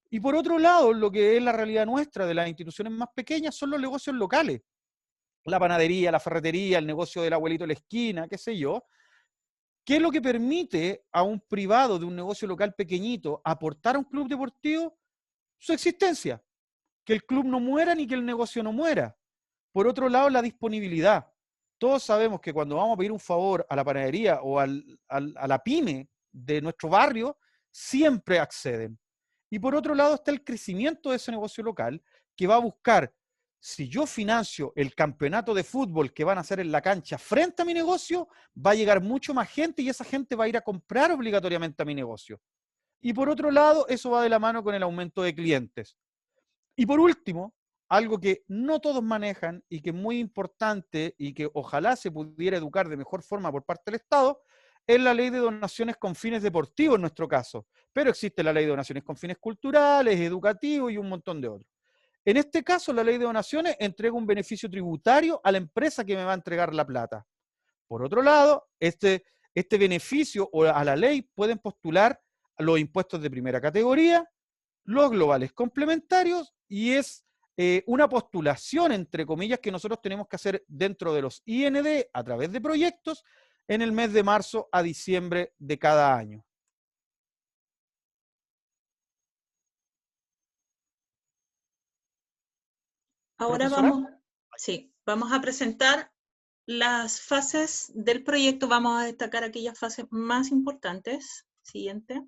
Y por otro lado, lo que es la realidad nuestra de las instituciones más pequeñas son los negocios locales. La panadería, la ferretería, el negocio del abuelito de la esquina, qué sé yo. ¿Qué es lo que permite a un privado de un negocio local pequeñito aportar a un club deportivo? Su existencia. Que el club no muera ni que el negocio no muera. Por otro lado, la disponibilidad. Todos sabemos que cuando vamos a pedir un favor a la panadería o a la pyme de nuestro barrio, siempre acceden. Y por otro lado está el crecimiento de ese negocio local que va a buscar, si yo financio el campeonato de fútbol que van a hacer en la cancha frente a mi negocio, va a llegar mucho más gente y esa gente va a ir a comprar obligatoriamente a mi negocio. Y por otro lado, eso va de la mano con el aumento de clientes. Y por último, algo que no todos manejan y que es muy importante y que ojalá se pudiera educar de mejor forma por parte del Estado, es la ley de donaciones con fines deportivos en nuestro caso. Pero existe la ley de donaciones con fines culturales, educativos y un montón de otros. En este caso, la ley de donaciones entrega un beneficio tributario a la empresa que me va a entregar la plata. Por otro lado, este beneficio o a la ley pueden postular los impuestos de primera categoría, los globales complementarios y es una postulación, entre comillas, que nosotros tenemos que hacer dentro de los IND a través de proyectos en el mes de marzo a diciembre de cada año. Ahora Profesora. vamos a presentar las fases del proyecto. Vamos a destacar aquellas fases más importantes. Siguiente.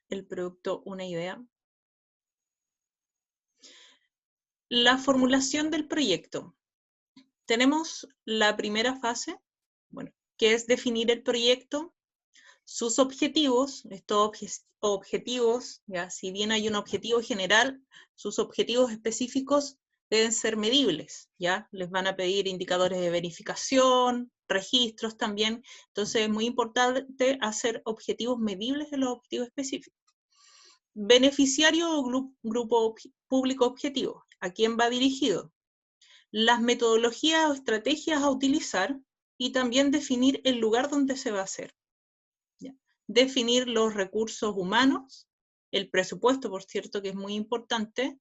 el producto una idea. La formulación del proyecto. Tenemos la primera fase, bueno, que es definir el proyecto, sus objetivos. Estos objetivos, ya, si bien hay un objetivo general, sus objetivos específicos deben ser medibles, ¿ya? Les van a pedir indicadores de verificación, registros también, entonces es muy importante hacer objetivos medibles de los objetivos específicos. Beneficiario o grupo público objetivo, ¿a quién va dirigido? Las metodologías o estrategias a utilizar y también definir el lugar donde se va a hacer. ¿Ya? Definir los recursos humanos, el presupuesto, por cierto, que es muy importante,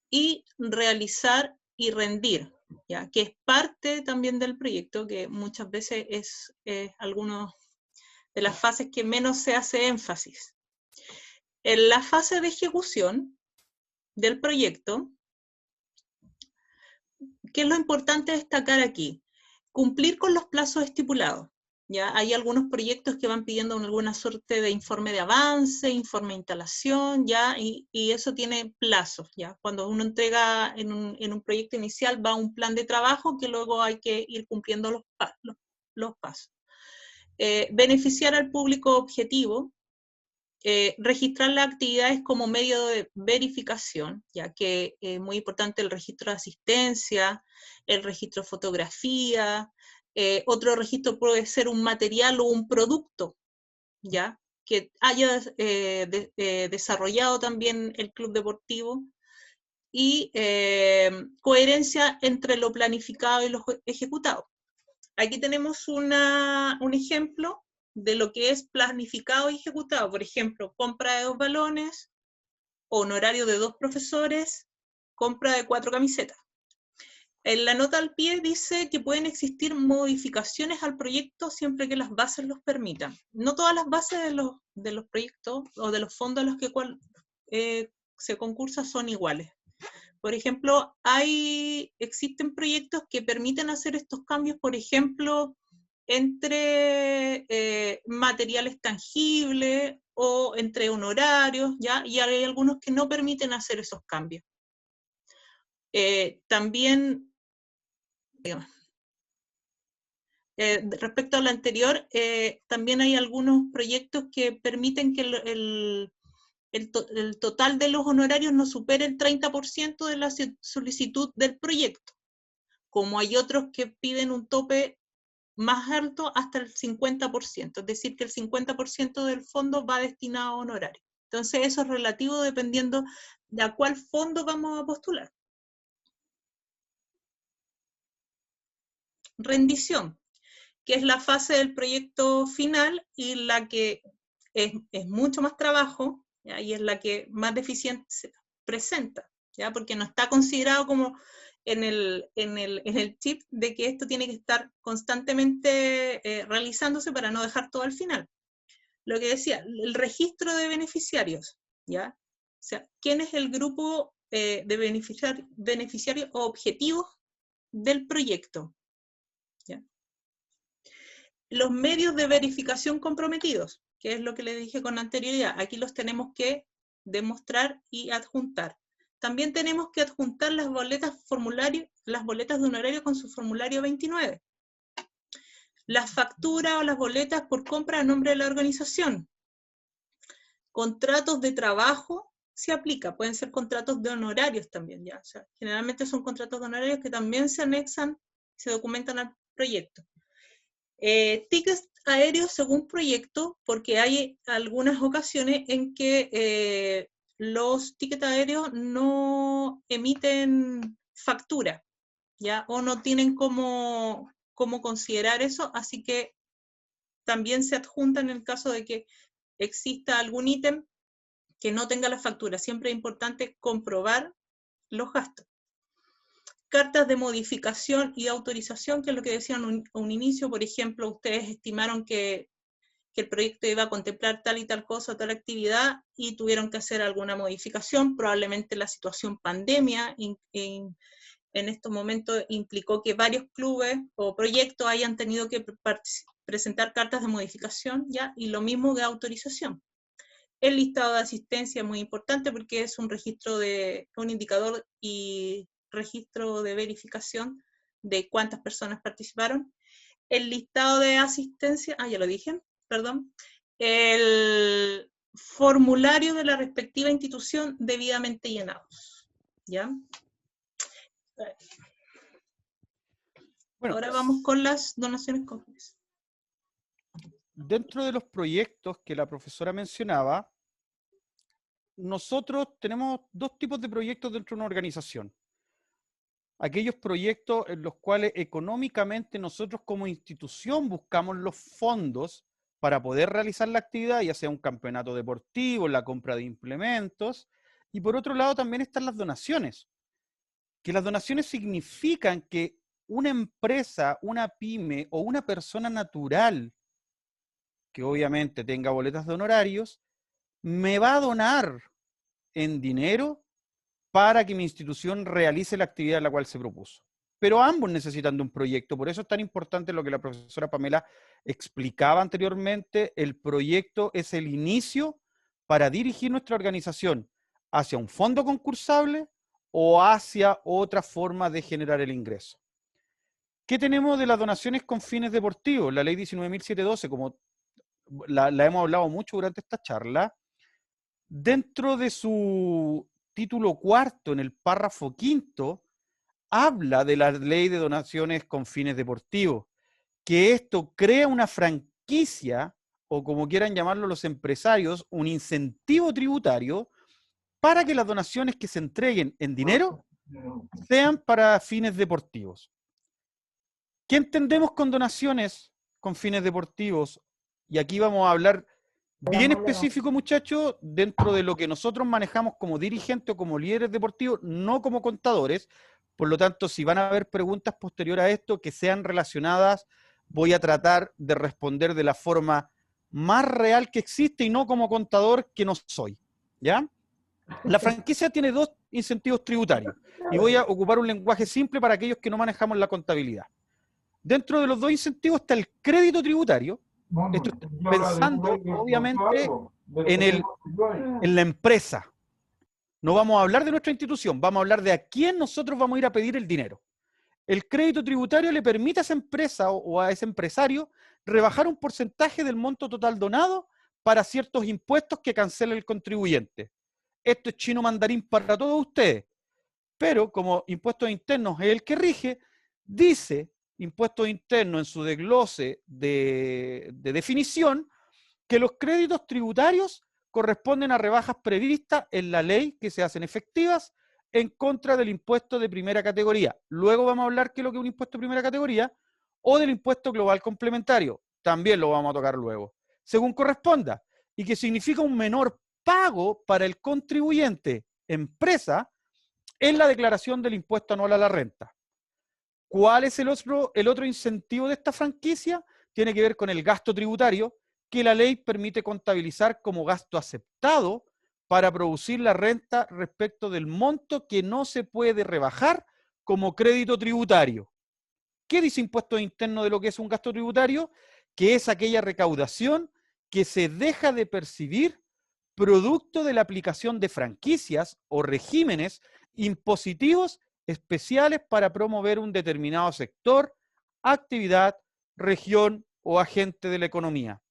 y realizar y rendir, ¿ya? Que es parte también del proyecto, que muchas veces es alguna de las fases que menos se hace énfasis. En la fase de ejecución del proyecto, ¿qué es lo importante destacar aquí? Cumplir con los plazos estipulados. ¿Ya? Hay algunos proyectos que van pidiendo alguna suerte de informe de avance, informe de instalación, ¿ya? Y eso tiene plazos. ¿Ya? Cuando uno entrega en un proyecto inicial va a un plan de trabajo que luego hay que ir cumpliendo los pasos. Beneficiar al público objetivo, registrar las actividades como medio de verificación, ya que es muy importante el registro de asistencia, el registro de fotografía, otro registro puede ser un material o un producto, ya que haya desarrollado también el club deportivo, y coherencia entre lo planificado y lo ejecutado. Aquí tenemos un ejemplo de lo que es planificado y ejecutado. Por ejemplo, compra de 2 balones, honorario de 2 profesores, compra de 4 camisetas. En la nota al pie dice que pueden existir modificaciones al proyecto siempre que las bases los permitan. No todas las bases de los proyectos o de los fondos a los que se concursa son iguales. Por ejemplo, existen proyectos que permiten hacer estos cambios, por ejemplo, entre materiales tangibles o entre honorarios, ¿ya? Y hay algunos que no permiten hacer esos cambios. También, digamos, respecto a lo anterior, también hay algunos proyectos que permiten que el total de los honorarios no supere el 30% de la solicitud del proyecto, como hay otros que piden un tope más alto hasta el 50%, es decir, que el 50% del fondo va destinado a honorarios. Entonces eso es relativo dependiendo de a cuál fondo vamos a postular. Rendición, que es la fase del proyecto final y la que es mucho más trabajo, ¿ya? Y es la que más deficiencia presenta, ¿ya? Porque no está considerado como en el chip de que esto tiene que estar constantemente realizándose para no dejar todo al final. Lo que decía, el registro de beneficiarios, ¿ya? O sea, ¿quién es el grupo de beneficiarios o objetivos del proyecto? ¿Ya? Los medios de verificación comprometidos, que es lo que les dije con anterioridad, aquí los tenemos que demostrar y adjuntar. También tenemos que adjuntar las boletas de honorario con su formulario 29. Las facturas o las boletas por compra a nombre de la organización. Contratos de trabajo se aplica, pueden ser contratos de honorarios también, ya. O sea, generalmente son contratos de honorarios que también se anexan, se documentan al proyecto. Tickets aéreos según proyecto, porque hay algunas ocasiones en que los tickets aéreos no emiten factura, ¿ya? O no tienen cómo considerar eso, así que también se adjunta en el caso de que exista algún ítem que no tenga la factura. Siempre es importante comprobar los gastos. Cartas de modificación y autorización, que es lo que decían a un inicio. Por ejemplo, ustedes estimaron que el proyecto iba a contemplar tal y tal cosa, tal actividad, y tuvieron que hacer alguna modificación. Probablemente la situación pandemia en estos momentos implicó que varios clubes o proyectos hayan tenido que presentar cartas de modificación, ¿ya? Y lo mismo de autorización. El listado de asistencia es muy importante porque es un registro un indicador y registro de verificación de cuántas personas participaron. El listado de asistencia, ya lo dije, perdón. El formulario de la respectiva institución debidamente llenados. ¿Ya? Bueno, ahora vamos con las donaciones comunes. Dentro de los proyectos que la profesora mencionaba, nosotros tenemos dos tipos de proyectos dentro de una organización. Aquellos proyectos en los cuales económicamente nosotros como institución buscamos los fondos para poder realizar la actividad, ya sea un campeonato deportivo, la compra de implementos, y por otro lado también están las donaciones, que las donaciones significan que una empresa, una pyme o una persona natural que obviamente tenga boletas de honorarios, me va a donar en dinero para que mi institución realice la actividad a la cual se propuso. Pero ambos necesitan de un proyecto, por eso es tan importante lo que la profesora Pamela explicaba anteriormente. El proyecto es el inicio para dirigir nuestra organización hacia un fondo concursable o hacia otra forma de generar el ingreso. ¿Qué tenemos de las donaciones con fines deportivos? La ley 19.712, como la hemos hablado mucho durante esta charla, dentro de su título cuarto, en el párrafo quinto, habla de la ley de donaciones con fines deportivos, que esto crea una franquicia, o como quieran llamarlo los empresarios, un incentivo tributario para que las donaciones que se entreguen en dinero sean para fines deportivos. ¿Qué entendemos con donaciones con fines deportivos? Y aquí vamos a hablar bien específico, muchachos, dentro de lo que nosotros manejamos como dirigentes o como líderes deportivos, no como contadores. Por lo tanto, si van a haber preguntas posteriores a esto que sean relacionadas, voy a tratar de responder de la forma más real que existe y no como contador que no soy. ¿Ya? La franquicia tiene dos incentivos tributarios y voy a ocupar un lenguaje simple para aquellos que no manejamos la contabilidad. Dentro de los dos incentivos está el crédito tributario. Esto está pensando, obviamente, en la empresa. No vamos a hablar de nuestra institución, vamos a hablar de a quién nosotros vamos a ir a pedir el dinero. El crédito tributario le permite a esa empresa o a ese empresario rebajar un porcentaje del monto total donado para ciertos impuestos que cancela el contribuyente. Esto es chino mandarín para todos ustedes, pero como impuestos internos es el que rige, dice impuestos internos en su desglose de definición que los créditos tributarios corresponden a rebajas previstas en la ley que se hacen efectivas en contra del impuesto de primera categoría. Luego vamos a hablar qué es lo que es un impuesto de primera categoría o del impuesto global complementario. También lo vamos a tocar luego, según corresponda, y que significa un menor pago para el contribuyente empresa en la declaración del impuesto anual a la renta. ¿Cuál es el otro incentivo de esta franquicia? Tiene que ver con el gasto tributario, que la ley permite contabilizar como gasto aceptado para producir la renta respecto del monto que no se puede rebajar como crédito tributario. ¿Qué dice impuesto interno de lo que es un gasto tributario? Que es aquella recaudación que se deja de percibir producto de la aplicación de franquicias o regímenes impositivos especiales para promover un determinado sector, actividad, región o agente de la economía.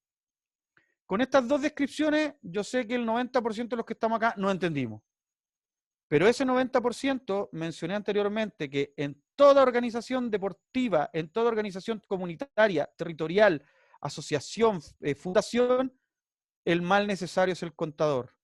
Con estas dos descripciones, yo sé que el 90% de los que estamos acá no entendimos. Pero ese 90% mencioné anteriormente que en toda organización deportiva, en toda organización comunitaria, territorial, asociación, fundación, el mal necesario es el contador.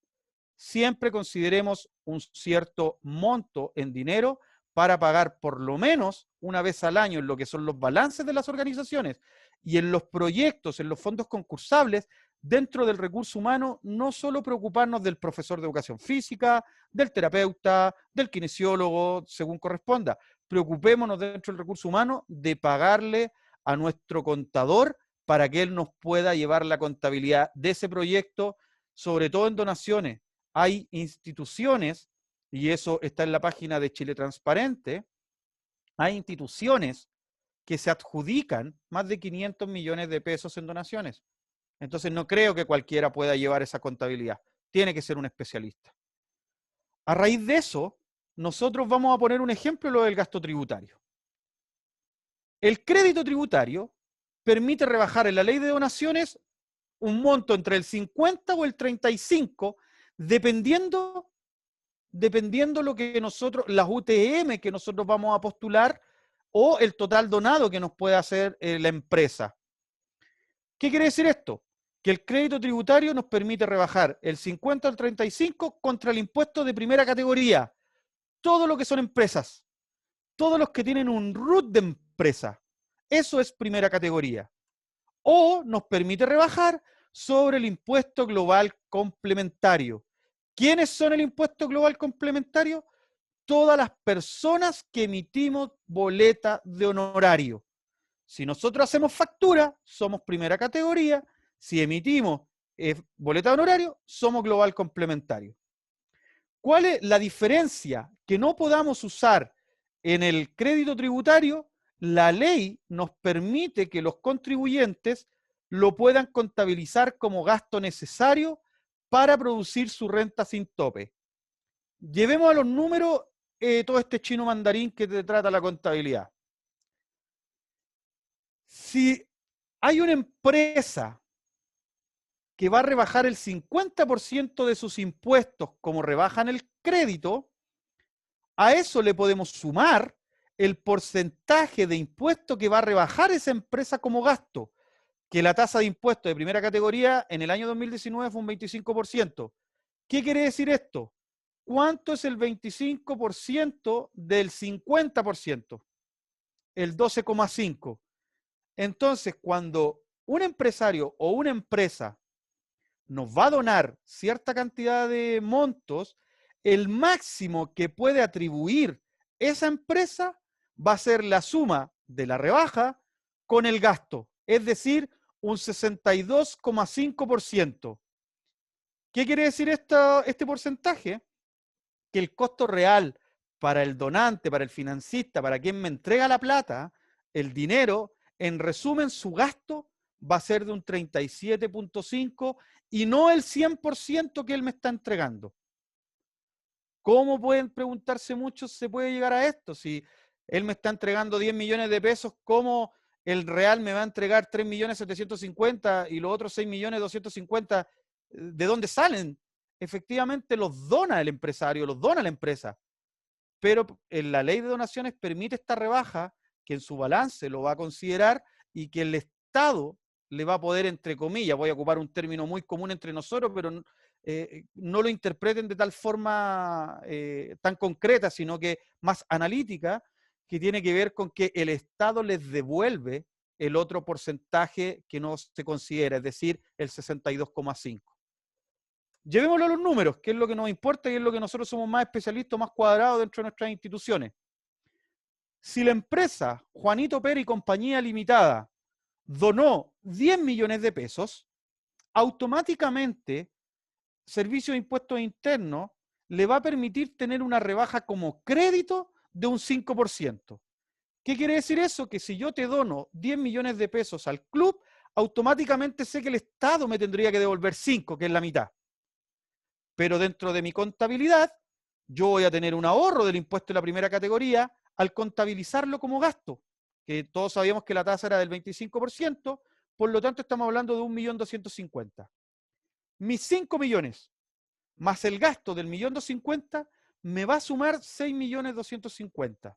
Siempre consideremos un cierto monto en dinero para pagar por lo menos una vez al año en lo que son los balances de las organizaciones y en los proyectos, en los fondos concursables, dentro del recurso humano, no solo preocuparnos del profesor de educación física, del terapeuta, del kinesiólogo, según corresponda. Preocupémonos dentro del recurso humano de pagarle a nuestro contador para que él nos pueda llevar la contabilidad de ese proyecto, sobre todo en donaciones. Hay instituciones, y eso está en la página de Chile Transparente, hay instituciones que se adjudican más de 500 millones de pesos en donaciones. Entonces no creo que cualquiera pueda llevar esa contabilidad. tiene que ser un especialista. A raíz de eso, nosotros vamos a poner un ejemplo, lo del gasto tributario. El crédito tributario permite rebajar en la ley de donaciones un monto entre el 50 o el 35, dependiendo lo que nosotros, las UTM que nosotros vamos a postular o el total donado que nos puede hacer la empresa. ¿Qué quiere decir esto? Que el crédito tributario nos permite rebajar el 50 al 35 contra el impuesto de primera categoría. Todo lo que son empresas, todos los que tienen un RUT de empresa, eso es primera categoría. O nos permite rebajar sobre el impuesto global complementario. ¿Quiénes son el impuesto global complementario? Todas las personas que emitimos boleta de honorario. Si nosotros hacemos factura, somos primera categoría. Si emitimos boleta de honorario, somos global complementario. ¿Cuál es la diferencia? Que no podamos usar en el crédito tributario, la ley nos permite que los contribuyentes lo puedan contabilizar como gasto necesario para producir su renta sin tope. Llevemos a los números todo este chino mandarín que te trata la contabilidad. Si hay una empresa que va a rebajar el 50% de sus impuestos como rebajan el crédito, a eso le podemos sumar el porcentaje de impuesto que va a rebajar esa empresa como gasto, que la tasa de impuestos de primera categoría en el año 2019 fue un 25%. ¿Qué quiere decir esto? ¿Cuánto es el 25% del 50%? El 12,5%. Entonces, cuando un empresario o una empresa nos va a donar cierta cantidad de montos, el máximo que puede atribuir esa empresa va a ser la suma de la rebaja con el gasto, es decir, un 62,5%. ¿Qué quiere decir este porcentaje? Que el costo real para el donante, para el financista, para quien me entrega la plata, el dinero, en resumen, su gasto va a ser de un 37,5% y no el 100% que él me está entregando. ¿Cómo pueden preguntarse muchos se puede llegar a esto? Si él me está entregando 10 millones de pesos, ¿cómo el real me va a entregar 3.750.000 y los otros 6.250.000? ¿De dónde salen? Efectivamente los dona el empresario, los dona la empresa. Pero en la ley de donaciones permite esta rebaja que en su balance lo va a considerar y que el Estado le va a poder, entre comillas, voy a ocupar un término muy común entre nosotros, pero no lo interpreten de tal forma tan concreta, sino que más analítica, que tiene que ver con que el Estado les devuelve el otro porcentaje que no se considera, es decir, el 62,5%. Llevémoslo a los números, que es lo que nos importa y es lo que nosotros somos más especialistas, más cuadrados dentro de nuestras instituciones. Si la empresa Juanito Pérez y Compañía Limitada donó 10 millones de pesos, automáticamente Servicio de Impuestos Internos le va a permitir tener una rebaja como crédito de un 5%. ¿Qué quiere decir eso? Que si yo te dono 10 millones de pesos al club, automáticamente sé que el Estado me tendría que devolver 5, que es la mitad. Pero dentro de mi contabilidad, yo voy a tener un ahorro del impuesto de la primera categoría al contabilizarlo como gasto, que todos sabíamos que la tasa era del 25%, por lo tanto estamos hablando de 1.250.000. Mis 5 millones más el gasto del 1.250.000 me va a sumar 6.250.000.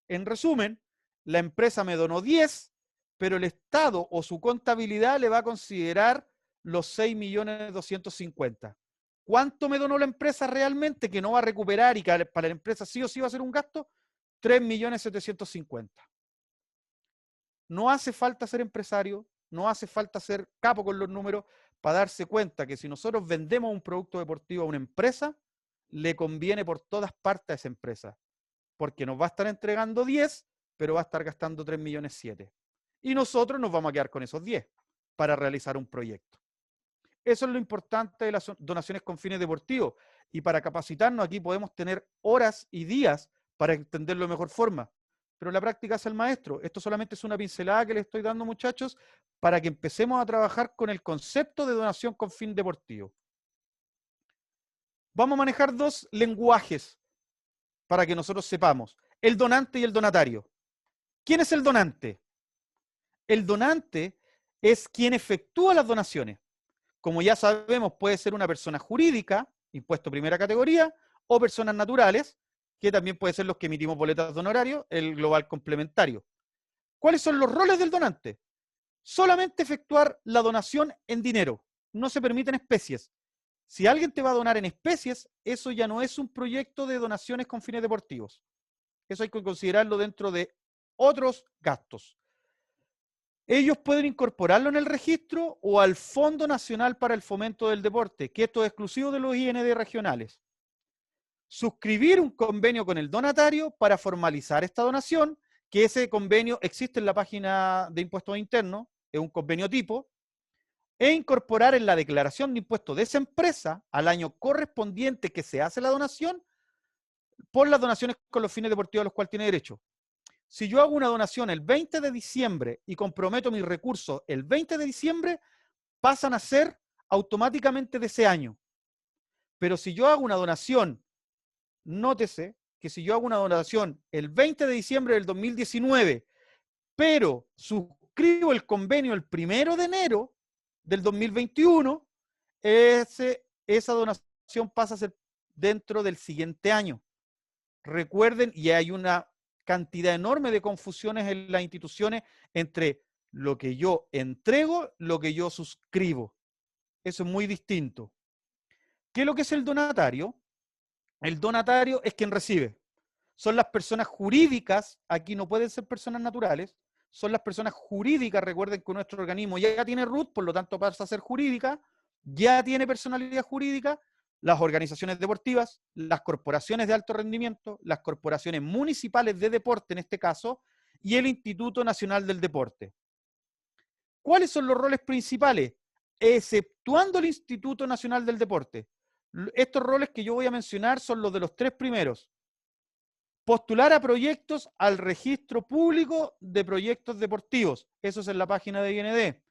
En resumen, la empresa me donó 10, pero el Estado o su contabilidad le va a considerar los 6.250.000. ¿Cuánto me donó la empresa realmente que no va a recuperar y que para la empresa sí o sí va a ser un gasto? 3.750.000. No hace falta ser empresario, no hace falta ser capo con los números para darse cuenta que si nosotros vendemos un producto deportivo a una empresa, le conviene por todas partes a esa empresa, porque nos va a estar entregando 10, pero va a estar gastando 3.700.000. Y nosotros nos vamos a quedar con esos 10 para realizar un proyecto. Eso es lo importante de las donaciones con fines deportivos. Y para capacitarnos aquí podemos tener horas y días para entenderlo de mejor forma. Pero la práctica es el maestro. Esto solamente es una pincelada que les estoy dando, muchachos, para que empecemos a trabajar con el concepto de donación con fin deportivo. Vamos a manejar dos lenguajes para que nosotros sepamos. El donante y el donatario. ¿Quién es el donante? El donante es quien efectúa las donaciones. Como ya sabemos, puede ser una persona jurídica, impuesto primera categoría, o personas naturales, que también puede ser los que emitimos boletas de honorario, el global complementario. ¿Cuáles son los roles del donante? Solamente efectuar la donación en dinero. No se permiten especies. Si alguien te va a donar en especies, eso ya no es un proyecto de donaciones con fines deportivos. Eso hay que considerarlo dentro de otros gastos. Ellos pueden incorporarlo en el registro o al Fondo Nacional para el Fomento del Deporte, que esto es exclusivo de los IND regionales. Suscribir un convenio con el donatario para formalizar esta donación, que ese convenio existe en la página de impuestos internos, es un convenio tipo, e incorporar en la declaración de impuestos de esa empresa al año correspondiente que se hace la donación por las donaciones con los fines deportivos a los cuales tiene derecho. Si yo hago una donación el 20 de diciembre y comprometo mis recursos el 20 de diciembre, pasan a ser automáticamente de ese año. Pero si yo hago una donación, nótese que si yo hago una donación el 20 de diciembre del 2019, pero suscribo el convenio el 1 de enero del 2021, esa donación pasa a ser dentro del siguiente año. Recuerden, y hay una cantidad enorme de confusiones en las instituciones entre lo que yo entrego, lo que yo suscribo. Eso es muy distinto. ¿Qué es lo que es el donatario? El donatario es quien recibe. Son las personas jurídicas, aquí no pueden ser personas naturales, son las personas jurídicas. Recuerden que nuestro organismo ya tiene RUT, por lo tanto pasa a ser jurídica, ya tiene personalidad jurídica, las organizaciones deportivas, las corporaciones de alto rendimiento, las corporaciones municipales de deporte en este caso, y el Instituto Nacional del Deporte. ¿Cuáles son los roles principales? Exceptuando el Instituto Nacional del Deporte. Estos roles que yo voy a mencionar son los de los tres primeros. Postular a proyectos al registro público de proyectos deportivos. Eso es en la página de IND.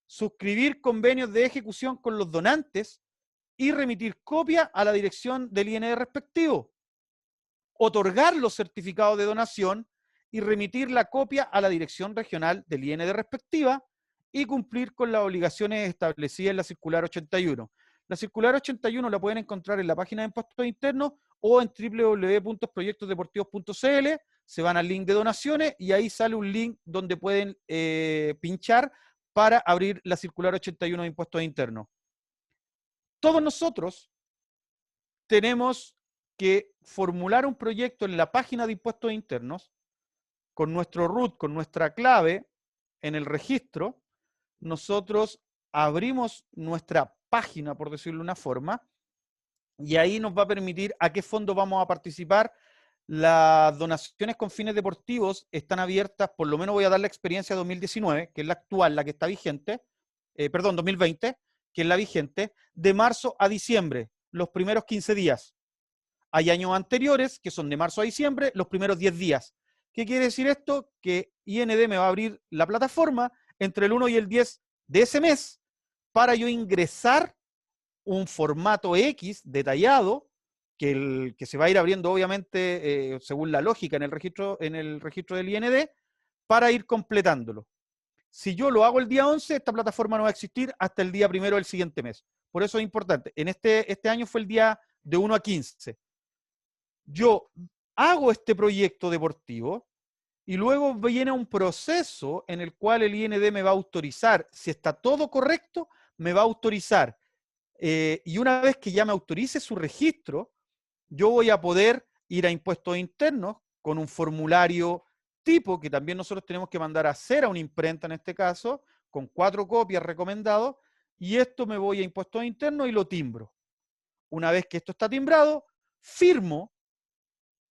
Suscribir convenios de ejecución con los donantes y remitir copia a la dirección del IND respectivo. Otorgar los certificados de donación y remitir la copia a la dirección regional del IND respectiva y cumplir con las obligaciones establecidas en la circular 81. La circular 81 la pueden encontrar en la página de impuestos internos o en www.proyectosdeportivos.cl. Se van al link de donaciones y ahí sale un link donde pueden pinchar para abrir la circular 81 de impuestos internos. Todos nosotros tenemos que formular un proyecto en la página de impuestos internos con nuestro root, con nuestra clave en el registro. Nosotros abrimos nuestra página, por decirlo de una forma, y ahí nos va a permitir a qué fondo vamos a participar. Las donaciones con fines deportivos están abiertas, por lo menos voy a dar la experiencia 2019, que es la actual, la que está vigente, 2020, que es la vigente, de marzo a diciembre, los primeros 15 días. Hay años anteriores, que son de marzo a diciembre, los primeros 10 días. ¿Qué quiere decir esto? Que IND me va a abrir la plataforma entre el 1 y el 10 de ese mes para yo ingresar un formato X detallado que se va a ir abriendo obviamente según la lógica en el registro del IND para ir completándolo. Si yo lo hago el día 11, esta plataforma no va a existir hasta el día 1 del siguiente mes. Por eso es importante. En este año fue el día de 1 a 15. Yo hago este proyecto deportivo y luego viene un proceso en el cual el IND me va a autorizar. Si está todo correcto, me va a autorizar. Y una vez que ya me autorice su registro, yo voy a poder ir a impuestos internos con un formulario tipo que también nosotros tenemos que mandar a hacer a una imprenta en este caso, con 4 copias recomendadas, y esto me voy a impuestos internos y lo timbro. Una vez que esto está timbrado, firmo.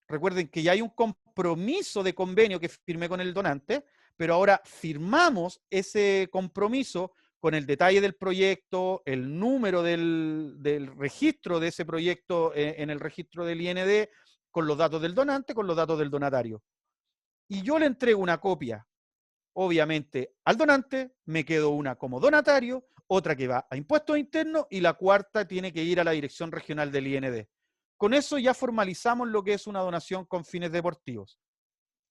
Recuerden que ya hay un compromiso de convenio que firmé con el donante, pero ahora firmamos ese compromiso con el detalle del proyecto, el número del registro de ese proyecto en el registro del IND, con los datos del donante, con los datos del donatario. Y yo le entrego una copia, obviamente, al donante, me quedo una como donatario, otra que va a impuestos internos y la cuarta tiene que ir a la dirección regional del IND. Con eso ya formalizamos lo que es una donación con fines deportivos.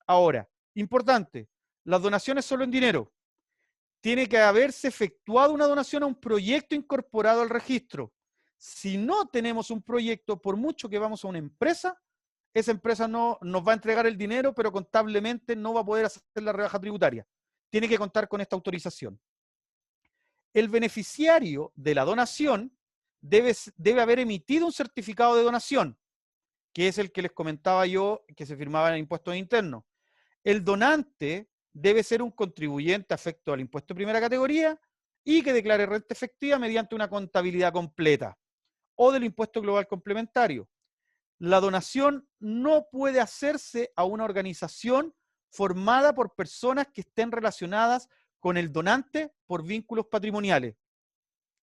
Ahora, importante, las donaciones solo en dinero. Tiene que haberse efectuado una donación a un proyecto incorporado al registro. Si no tenemos un proyecto, por mucho que vamos a una empresa, esa empresa no nos va a entregar el dinero, pero contablemente no va a poder hacer la rebaja tributaria. Tiene que contar con esta autorización. El beneficiario de la donación debe haber emitido un certificado de donación, que es el que les comentaba yo, que se firmaba en el impuesto interno. El donante debe ser un contribuyente afecto al impuesto de primera categoría y que declare renta efectiva mediante una contabilidad completa o del impuesto global complementario. La donación no puede hacerse a una organización formada por personas que estén relacionadas con el donante por vínculos patrimoniales.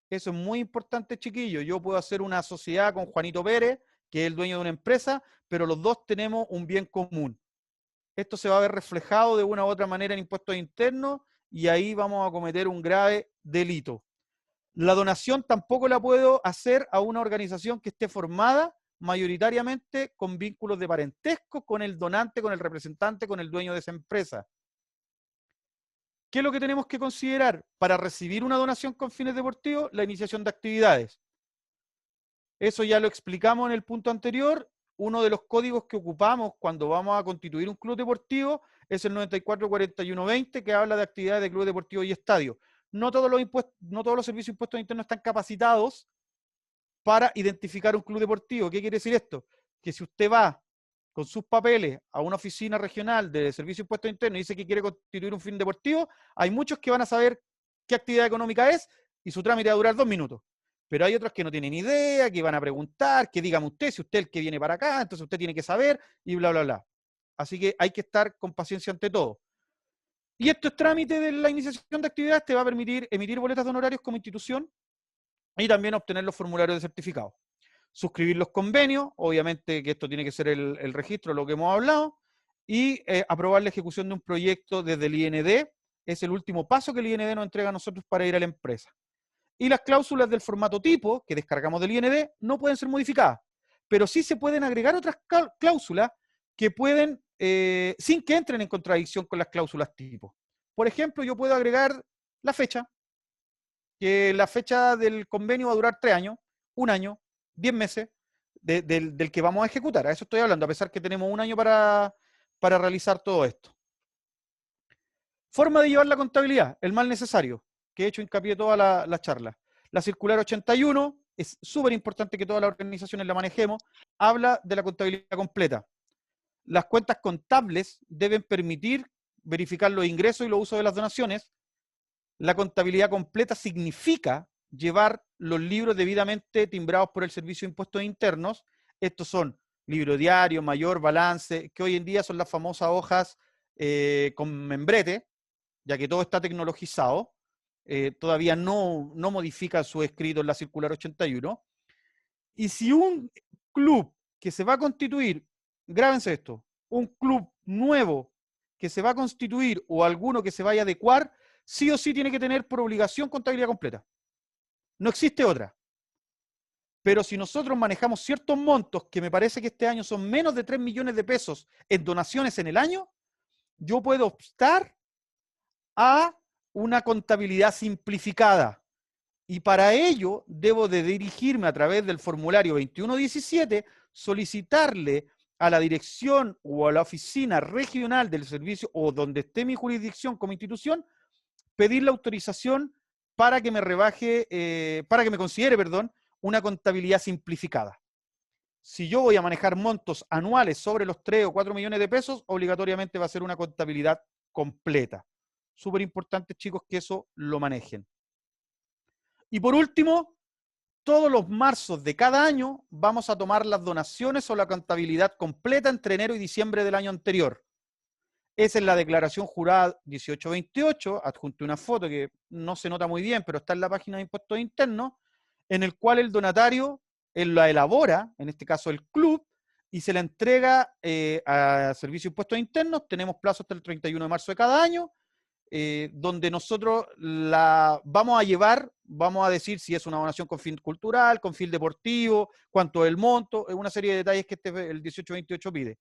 Eso es muy importante, chiquillos. Yo puedo hacer una sociedad con Juanito Pérez, que es el dueño de una empresa, pero los dos tenemos un bien común. Esto se va a ver reflejado de una u otra manera en impuestos internos y ahí vamos a cometer un grave delito. La donación tampoco la puedo hacer a una organización que esté formada mayoritariamente con vínculos de parentesco con el donante, con el representante, con el dueño de esa empresa. ¿Qué es lo que tenemos que considerar para recibir una donación con fines deportivos? La iniciación de actividades. Eso ya lo explicamos en el punto anterior. Uno de los códigos que ocupamos cuando vamos a constituir un club deportivo es el 944120, que habla de actividades de club deportivo y estadio. No todos los servicios de impuestos internos están capacitados para identificar un club deportivo. ¿Qué quiere decir esto? Que si usted va con sus papeles a una oficina regional de servicio de impuestos internos y dice que quiere constituir un fin deportivo, hay muchos que van a saber qué actividad económica es y su trámite va a durar 2 minutos. Pero hay otros que no tienen idea, que van a preguntar, que dígame usted, si usted es el que viene para acá, entonces usted tiene que saber y bla, bla, bla. Así que hay que estar con paciencia ante todo. Y esto es trámite de la iniciación de actividades, te va a permitir emitir boletas de honorarios como institución y también obtener los formularios de certificado. Suscribir los convenios, obviamente que esto tiene que ser el registro, lo que hemos hablado, y aprobar la ejecución de un proyecto desde el IND. Es el último paso que el IND nos entrega a nosotros para ir a la empresa. Y las cláusulas del formato tipo que descargamos del IND no pueden ser modificadas, pero sí se pueden agregar otras cláusulas que pueden, sin que entren en contradicción con las cláusulas tipo. Por ejemplo, yo puedo agregar la fecha, que la fecha del convenio va a durar 3 años, 1 año, 10 meses del que vamos a ejecutar. A eso estoy hablando, a pesar que tenemos 1 año para realizar todo esto. Forma de llevar la contabilidad, el mal necesario, que he hecho hincapié toda la charla. La circular 81, es súper importante que todas las organizaciones la manejemos, habla de la contabilidad completa. Las cuentas contables deben permitir verificar los ingresos y los usos de las donaciones. La contabilidad completa significa llevar los libros debidamente timbrados por el Servicio de Impuestos Internos. Estos son libro diario, mayor, balance, que hoy en día son las famosas hojas con membrete, ya que todo está tecnologizado. Todavía no modifica su escrito en la circular 81. Y si un club que se va a constituir, grábense esto, un club nuevo que se va a constituir o alguno que se vaya a adecuar, sí o sí tiene que tener por obligación contabilidad completa. No existe otra. Pero si nosotros manejamos ciertos montos, que me parece que este año son menos de 3 millones de pesos en donaciones en el año, yo puedo optar a una contabilidad simplificada. Y para ello debo de dirigirme a través del formulario 2117, solicitarle a la dirección o a la oficina regional del servicio o donde esté mi jurisdicción como institución, pedir la autorización para que me rebaje, para que me considere, perdón, una contabilidad simplificada. Si yo voy a manejar montos anuales sobre los 3 o 4 millones de pesos, obligatoriamente va a ser una contabilidad completa. Súper importante, chicos, que eso lo manejen. Y por último, todos los marzos de cada año vamos a tomar las donaciones o la contabilidad completa entre enero y diciembre del año anterior. Esa es la declaración jurada 1828, adjunto una foto que no se nota muy bien, pero está en la página de impuestos internos, en el cual el donatario él la elabora, en este caso el club, y se la entrega a Servicio de Impuestos Internos. Tenemos plazo hasta el 31 de marzo de cada año, donde nosotros la vamos a llevar, vamos a decir si es una donación con fin cultural, con fin deportivo, cuánto es el monto, es una serie de detalles que el 1828 pide.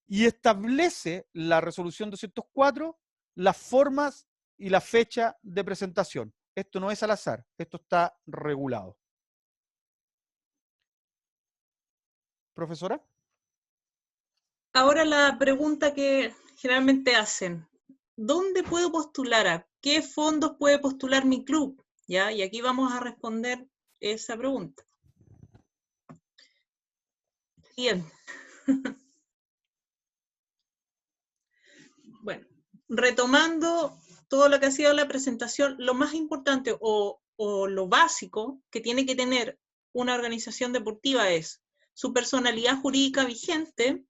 Y establece la resolución 204 las formas y la fecha de presentación. Esto no es al azar, esto está regulado. Profesora. Ahora la pregunta que generalmente hacen, ¿dónde puedo postular? ¿A qué fondos puede postular mi club? ¿Ya? Y aquí vamos a responder esa pregunta. Bien. Bueno, retomando todo lo que ha sido la presentación, lo más importante o lo básico que tiene que tener una organización deportiva es su personalidad jurídica vigente,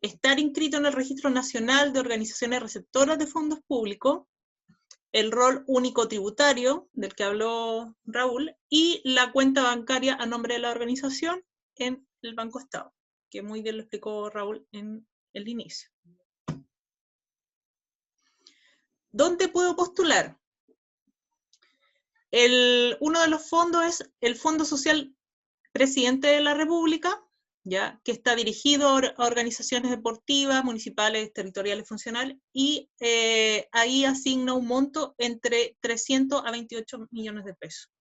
estar inscrito en el Registro Nacional de Organizaciones Receptoras de Fondos Públicos, el rol único tributario del que habló Raúl y la cuenta bancaria a nombre de la organización en el Banco Estado, que muy bien lo explicó Raúl en el inicio. ¿Dónde puedo postular? Uno de los fondos es el Fondo Social Presidente de la República, ¿ya? Que está dirigido a organizaciones deportivas, municipales, territoriales, funcionales, y ahí asigna un monto entre 300 a 28 millones de pesos.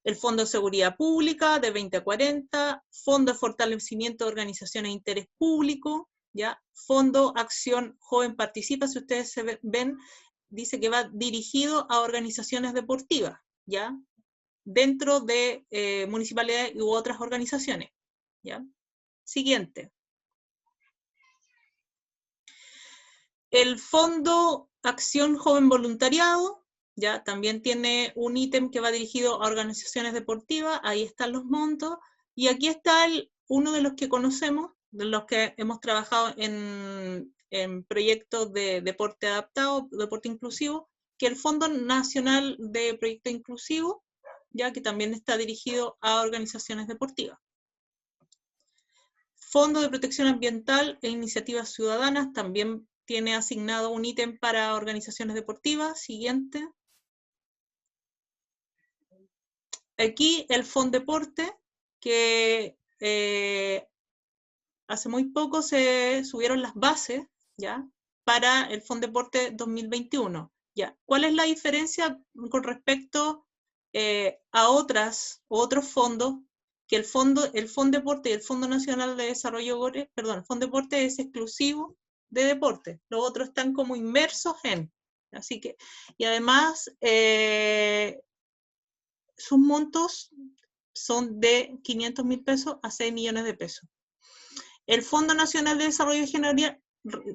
El Fondo de Seguridad Pública, de 20 a 40, Fondo de Fortalecimiento de Organizaciones de Interés Público, ¿ya? Fondo Acción Joven Participa, si ustedes se ven, dice que va dirigido a organizaciones deportivas, ¿ya? Dentro de municipalidades u otras organizaciones, ¿ya? Siguiente. El Fondo Acción Joven Voluntariado, ¿ya? También tiene un ítem que va dirigido a organizaciones deportivas, ahí están los montos, y aquí está uno de los que conocemos, de los que hemos trabajado en proyectos de deporte adaptado, deporte inclusivo, que el Fondo Nacional de Proyecto Inclusivo, ya que también está dirigido a organizaciones deportivas. Fondo de Protección Ambiental e Iniciativas Ciudadanas también tiene asignado un ítem para organizaciones deportivas. Siguiente. Aquí el Fondeporte, que hace muy poco se subieron las bases, ¿ya? Para el Fondeporte 2021, ¿ya? ¿Cuál es la diferencia con respecto a otros fondos? Que el Fondeporte y el Fondo Nacional de Desarrollo Gore, perdón, el Fondeporte es exclusivo de deporte, los otros están como inmersos en, así que, y además sus montos son de 500.000 pesos a 6 millones de pesos. El Fondo Nacional de Desarrollo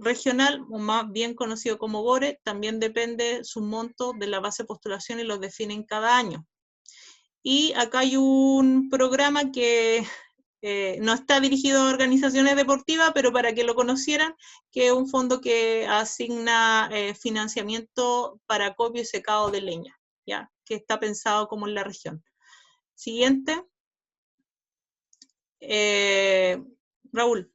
Regional, o más bien conocido como GORE, también depende su monto de la base de postulación y los definen cada año. Y acá hay un programa que no está dirigido a organizaciones deportivas, pero para que lo conocieran, que es un fondo que asigna financiamiento para acopio y secado de leña, ¿ya? Que está pensado como en la región. Siguiente. Raúl.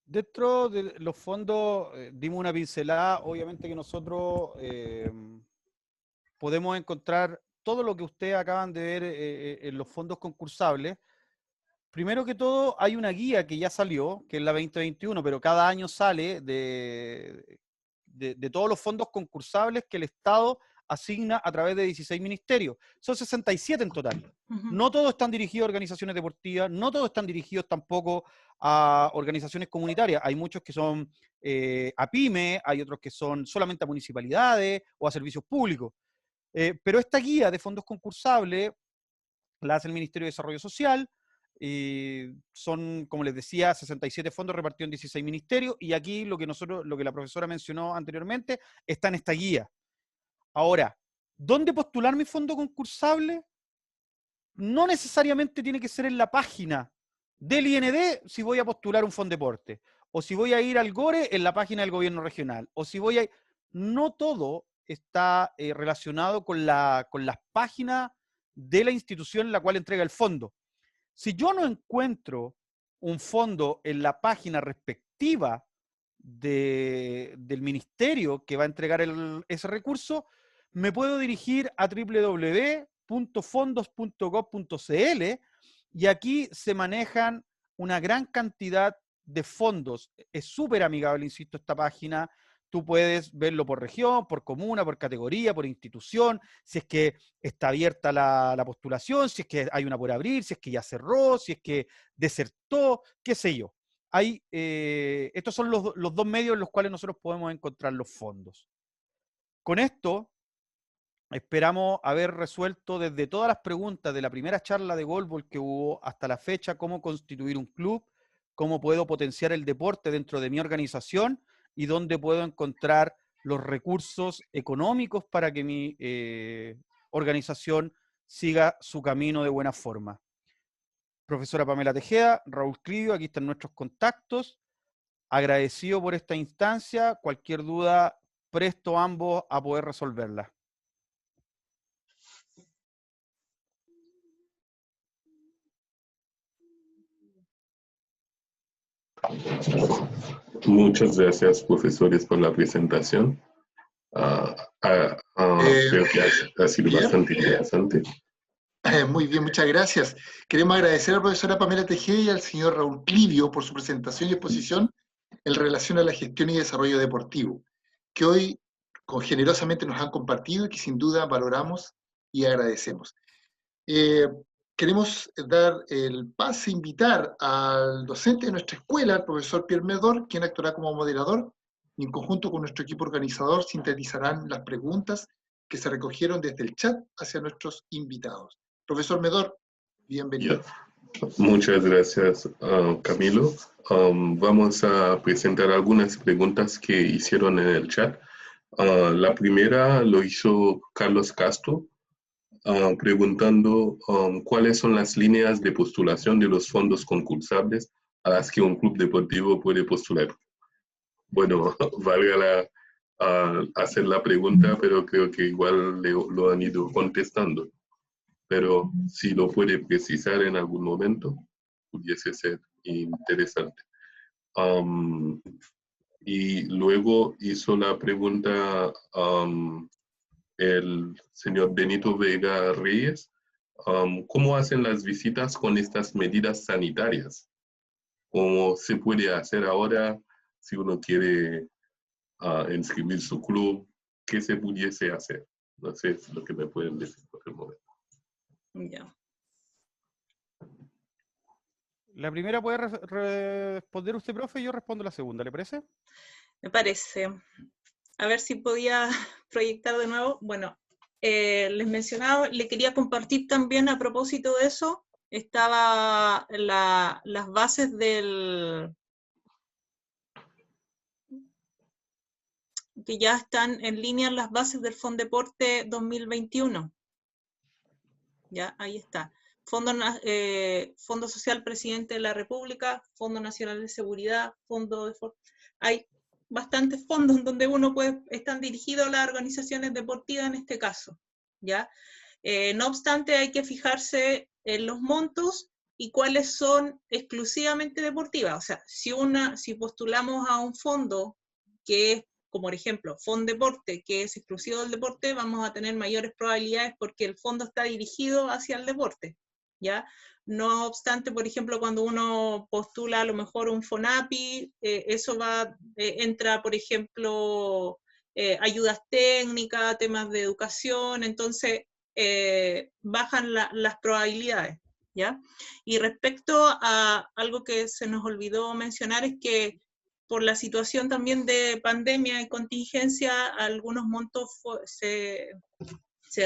Dentro de los fondos, dimos una pincelada, obviamente que nosotros podemos encontrar todo lo que ustedes acaban de ver en los fondos concursables. Primero que todo, hay una guía que ya salió, que es la 2021, pero cada año sale de todos los fondos concursables que el Estado asigna a través de 16 ministerios. Son 67 en total. No todos están dirigidos a organizaciones deportivas, no todos están dirigidos tampoco a organizaciones comunitarias. Hay muchos que son a pyme, hay otros que son solamente a municipalidades o a servicios públicos. Pero esta guía de fondos concursables la hace el Ministerio de Desarrollo Social. Son, como les decía, 67 fondos repartidos en 16 ministerios, y aquí lo que la profesora mencionó anteriormente está en esta guía. Ahora, ¿dónde postular mi fondo concursable? No necesariamente tiene que ser en la página del IND si voy a postular un Fondeporte, o si voy a ir al GORE en la página del gobierno regional, o si voy a... No todo está relacionado con las páginas de la institución en la cual entrega el fondo. Si yo no encuentro un fondo en la página respectiva del ministerio que va a entregar ese recurso, me puedo dirigir a www.fondos.gov.cl y aquí se manejan una gran cantidad de fondos. Es súper amigable, insisto, esta página. Tú puedes verlo por región, por comuna, por categoría, por institución, si es que está abierta la postulación, si es que hay una por abrir, si es que ya cerró, si es que desertó, qué sé yo. Estos son los dos medios en los cuales nosotros podemos encontrar los fondos. Con esto, esperamos haber resuelto desde todas las preguntas de la primera charla de Goalball que hubo hasta la fecha, cómo constituir un club, cómo puedo potenciar el deporte dentro de mi organización y dónde puedo encontrar los recursos económicos para que mi organización siga su camino de buena forma. Profesora Pamela Tejeda, Raúl Clivio, aquí están nuestros contactos. Agradecido por esta instancia. Cualquier duda, presto ambos a poder resolverla. Muchas gracias, profesores, por la presentación. Creo que ha sido bien. bastante interesante. Muy bien, muchas gracias. Queremos agradecer a la profesora Pamela Tejeda y al señor Raúl Clivio por su presentación y exposición en relación a la gestión y desarrollo deportivo, que hoy generosamente nos han compartido y que sin duda valoramos y agradecemos. Queremos dar el pase, invitar al docente de nuestra escuela, el profesor Pierre Medor, quien actuará como moderador, y en conjunto con nuestro equipo organizador sintetizarán las preguntas que se recogieron desde el chat hacia nuestros invitados. Profesor Medor, bienvenido. Muchas gracias, Camilo. Vamos a presentar algunas preguntas que hicieron en el chat. La primera lo hizo Carlos Castro, preguntando cuáles son las líneas de postulación de los fondos concursables a las que un club deportivo puede postular. Bueno, valga hacer la pregunta, pero creo que igual lo han ido contestando. Pero si lo puede precisar en algún momento, pudiese ser interesante. Y luego hizo la pregunta el señor Benito Vega Reyes, ¿cómo hacen las visitas con estas medidas sanitarias? ¿Cómo se puede hacer ahora si uno quiere inscribir su club? ¿Qué se pudiese hacer? No sé si es lo que me pueden decir por el momento. Ya. La primera puede responder usted, profe, y yo respondo la segunda, ¿le parece? Me parece. A ver si podía proyectar de nuevo. Bueno, les mencionaba, le quería compartir también a propósito de eso, estaba las bases que ya están en línea las bases del Fondeporte 2021. Ya, ahí está. Fondo Social Presidente de la República, Fondo Nacional de Seguridad, hay bastantes fondos en donde están dirigidos a las organizaciones deportivas en este caso, ¿ya? No obstante, hay que fijarse en los montos y cuáles son exclusivamente deportivas. O sea, si postulamos a un fondo que es, como por ejemplo, Fondeporte, que es exclusivo del deporte, vamos a tener mayores probabilidades porque el fondo está dirigido hacia el deporte, ¿ya? No obstante, por ejemplo, cuando uno postula a lo mejor un FONAPI, eso entra, por ejemplo, ayudas técnicas, temas de educación, entonces bajan las probabilidades, ¿ya? Y respecto a algo que se nos olvidó mencionar es que por la situación también de pandemia y contingencia, algunos montos se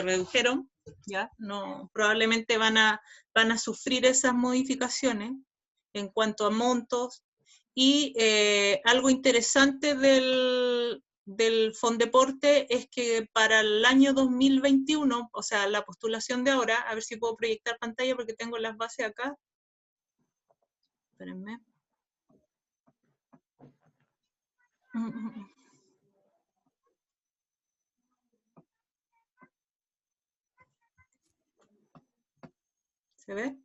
redujeron, ¿ya? No, probablemente van a sufrir esas modificaciones en cuanto a montos. Y algo interesante del Fondeporte es que para el año 2021, o sea, la postulación de ahora, a ver si puedo proyectar pantalla porque tengo las bases acá. Espérenme. ¿Se ve?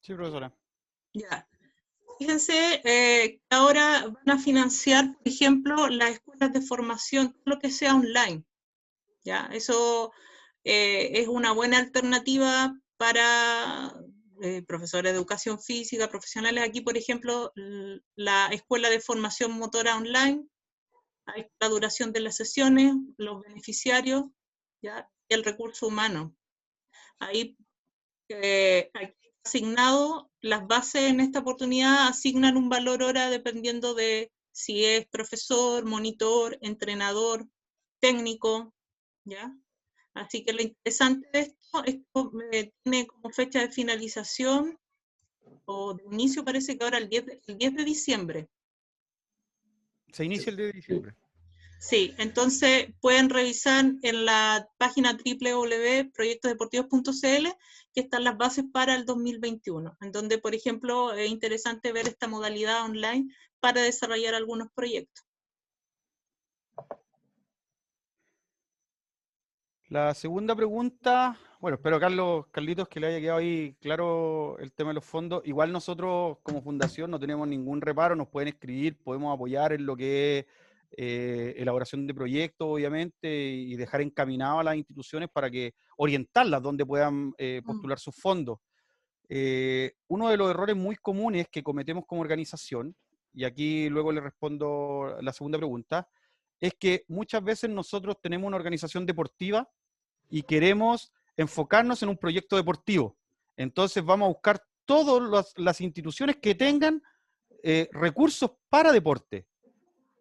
Sí, profesora. Ya. Fíjense que ahora van a financiar, por ejemplo, las escuelas de formación, todo lo que sea online. ¿Ya? Eso es una buena alternativa para profesores de educación física, profesionales. Aquí, por ejemplo, la escuela de formación motora online, hay la duración de las sesiones, los beneficiarios, ¿ya? Y el recurso humano. Ahí asignado, las bases en esta oportunidad asignan un valor hora dependiendo de si es profesor, monitor, entrenador, técnico, ¿ya? Así que lo interesante de esto tiene como fecha de finalización o de inicio, parece que ahora el 10 de diciembre. Se inicia el 10 de diciembre. Sí, entonces pueden revisar en la página www.proyectosdeportivos.cl que están las bases para el 2021, en donde, por ejemplo, es interesante ver esta modalidad online para desarrollar algunos proyectos. La segunda pregunta, bueno, espero Carlitos, que le haya quedado ahí claro el tema de los fondos. Igual nosotros como fundación no tenemos ningún reparo, nos pueden escribir, podemos apoyar en lo que es elaboración de proyectos, obviamente, y dejar encaminado a las instituciones para que orientarlas donde puedan postular sus fondos. Uno de los errores muy comunes que cometemos como organización, y aquí luego le respondo la segunda pregunta, es que muchas veces nosotros tenemos una organización deportiva y queremos enfocarnos en un proyecto deportivo. Entonces vamos a buscar todas las instituciones que tengan recursos para deporte,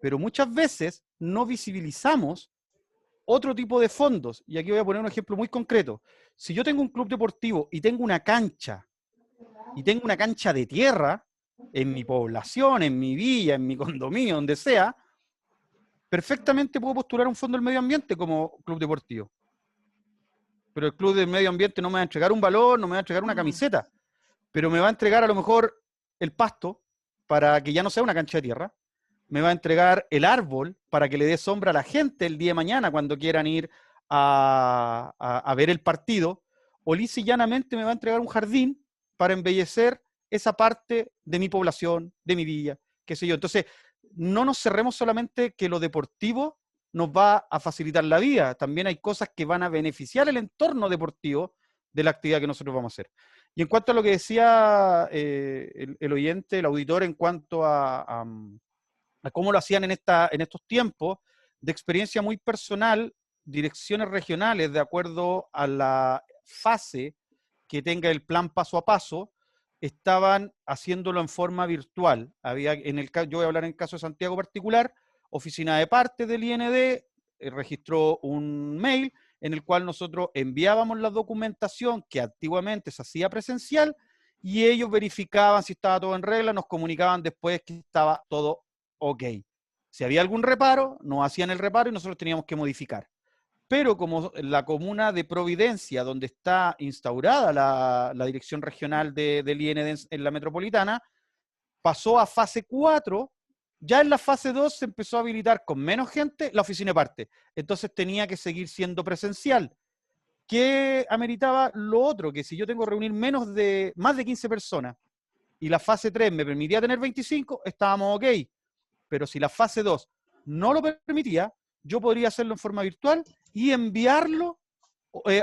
pero muchas veces no visibilizamos otro tipo de fondos. Y aquí voy a poner un ejemplo muy concreto. Si yo tengo un club deportivo y tengo una cancha de tierra en mi población, en mi villa, en mi condominio, donde sea, perfectamente puedo postular un fondo del medio ambiente como club deportivo. Pero el club del medio ambiente no me va a entregar un balón, no me va a entregar una camiseta, pero me va a entregar a lo mejor el pasto para que ya no sea una cancha de tierra, me va a entregar el árbol para que le dé sombra a la gente el día de mañana cuando quieran ir a ver el partido, o lisa y llanamente me va a entregar un jardín para embellecer esa parte de mi población, de mi villa, qué sé yo. Entonces, no nos cerremos solamente que lo deportivo nos va a facilitar la vida, también hay cosas que van a beneficiar el entorno deportivo de la actividad que nosotros vamos a hacer. Y en cuanto a lo que decía el oyente, el auditor, en cuanto a cómo lo hacían en estos tiempos, de experiencia muy personal, direcciones regionales, de acuerdo a la fase que tenga el plan paso a paso, estaban haciéndolo en forma virtual. Yo voy a hablar en el caso de Santiago particular, oficina de parte del IND registró un mail en el cual nosotros enviábamos la documentación que antiguamente se hacía presencial y ellos verificaban si estaba todo en regla, nos comunicaban después que estaba todo ok. Si había algún reparo, nos hacían el reparo y nosotros teníamos que modificar. Pero como la comuna de Providencia, donde está instaurada la dirección regional del IND en la metropolitana, pasó a fase 4, ya en la fase 2 se empezó a habilitar con menos gente la oficina de parte. Entonces tenía que seguir siendo presencial. ¿Qué ameritaba lo otro? Que si yo tengo que reunir más de 15 personas y la fase 3 me permitía tener 25, estábamos ok. Pero si la fase 2 no lo permitía, yo podría hacerlo en forma virtual y enviarlo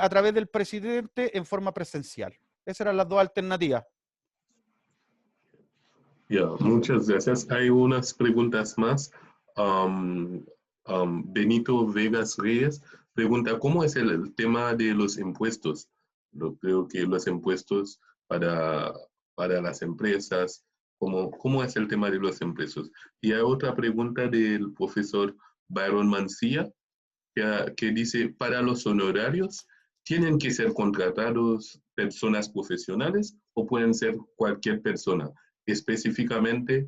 a través del presidente en forma presencial. Esas eran las dos alternativas. Ya, muchas gracias. Hay unas preguntas más. Benito Vegas Reyes pregunta, ¿cómo es el tema de los impuestos? Creo que los impuestos para las empresas, ¿cómo es el tema de los impuestos? Y hay otra pregunta del profesor Byron Mancilla, que dice, para los honorarios, ¿tienen que ser contratados personas profesionales o pueden ser cualquier persona? Específicamente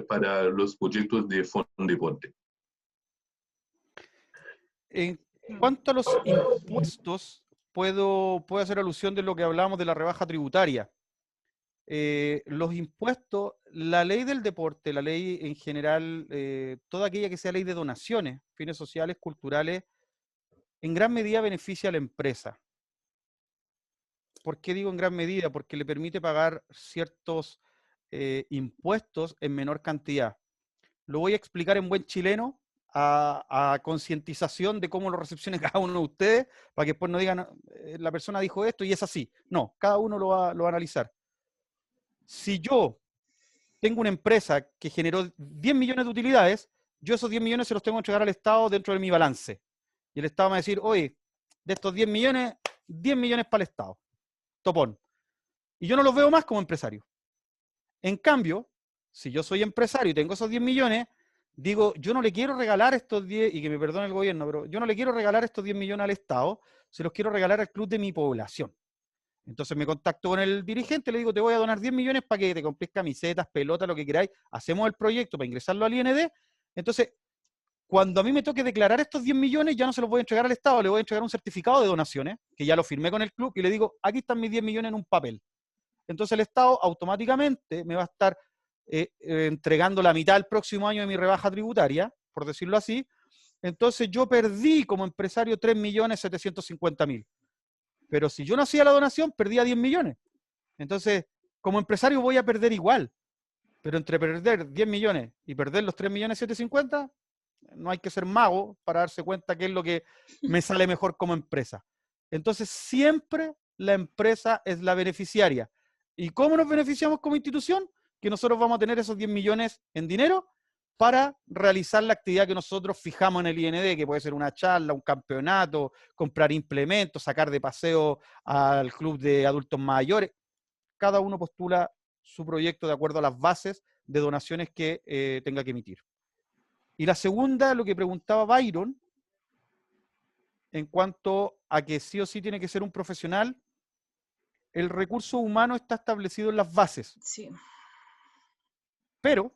para los proyectos de Fondeporte. En cuanto a los impuestos, puedo hacer alusión de lo que hablamos de la rebaja tributaria. Los impuestos, la ley del deporte, la ley en general, toda aquella que sea ley de donaciones, fines sociales, culturales, en gran medida beneficia a la empresa. ¿Por qué digo en gran medida? Porque le permite pagar ciertos impuestos en menor cantidad. Lo voy a explicar en buen chileno, a concientización de cómo lo recepcione cada uno de ustedes, para que después no digan, la persona dijo esto y es así. No, cada uno lo va a analizar. Si yo tengo una empresa que generó 10 millones de utilidades, yo esos 10 millones se los tengo que entregar al Estado dentro de mi balance. Y el Estado me va a decir, oye, de estos 10 millones para el Estado. Topón. Y yo no los veo más como empresario. En cambio, si yo soy empresario y tengo esos 10 millones, digo, yo no le quiero regalar estos 10, y que me perdone el gobierno, pero yo no le quiero regalar estos 10 millones al Estado, se los quiero regalar al club de mi población. Entonces me contacto con el dirigente, le digo, te voy a donar 10 millones para que te compres camisetas, pelotas, lo que queráis, hacemos el proyecto para ingresarlo al IND. Entonces, cuando a mí me toque declarar estos 10 millones, ya no se los voy a entregar al Estado, le voy a entregar un certificado de donaciones, que ya lo firmé con el club, y le digo, aquí están mis 10 millones en un papel. Entonces el Estado automáticamente me va a estar entregando la mitad el próximo año de mi rebaja tributaria, por decirlo así. Entonces yo perdí como empresario 3.750.000. Pero si yo no hacía la donación, perdía 10 millones. Entonces, como empresario voy a perder igual. Pero entre perder 10 millones y perder los 3.750.000, no hay que ser mago para darse cuenta qué es lo que me sale mejor como empresa. Entonces, siempre la empresa es la beneficiaria. ¿Y cómo nos beneficiamos como institución? Que nosotros vamos a tener esos 10 millones en dinero para realizar la actividad que nosotros fijamos en el IND, que puede ser una charla, un campeonato, comprar implementos, sacar de paseo al club de adultos mayores. Cada uno postula su proyecto de acuerdo a las bases de donaciones que tenga que emitir. Y la segunda, lo que preguntaba Byron, en cuanto a que sí o sí tiene que ser un profesional, el recurso humano está establecido en las bases. Sí. Pero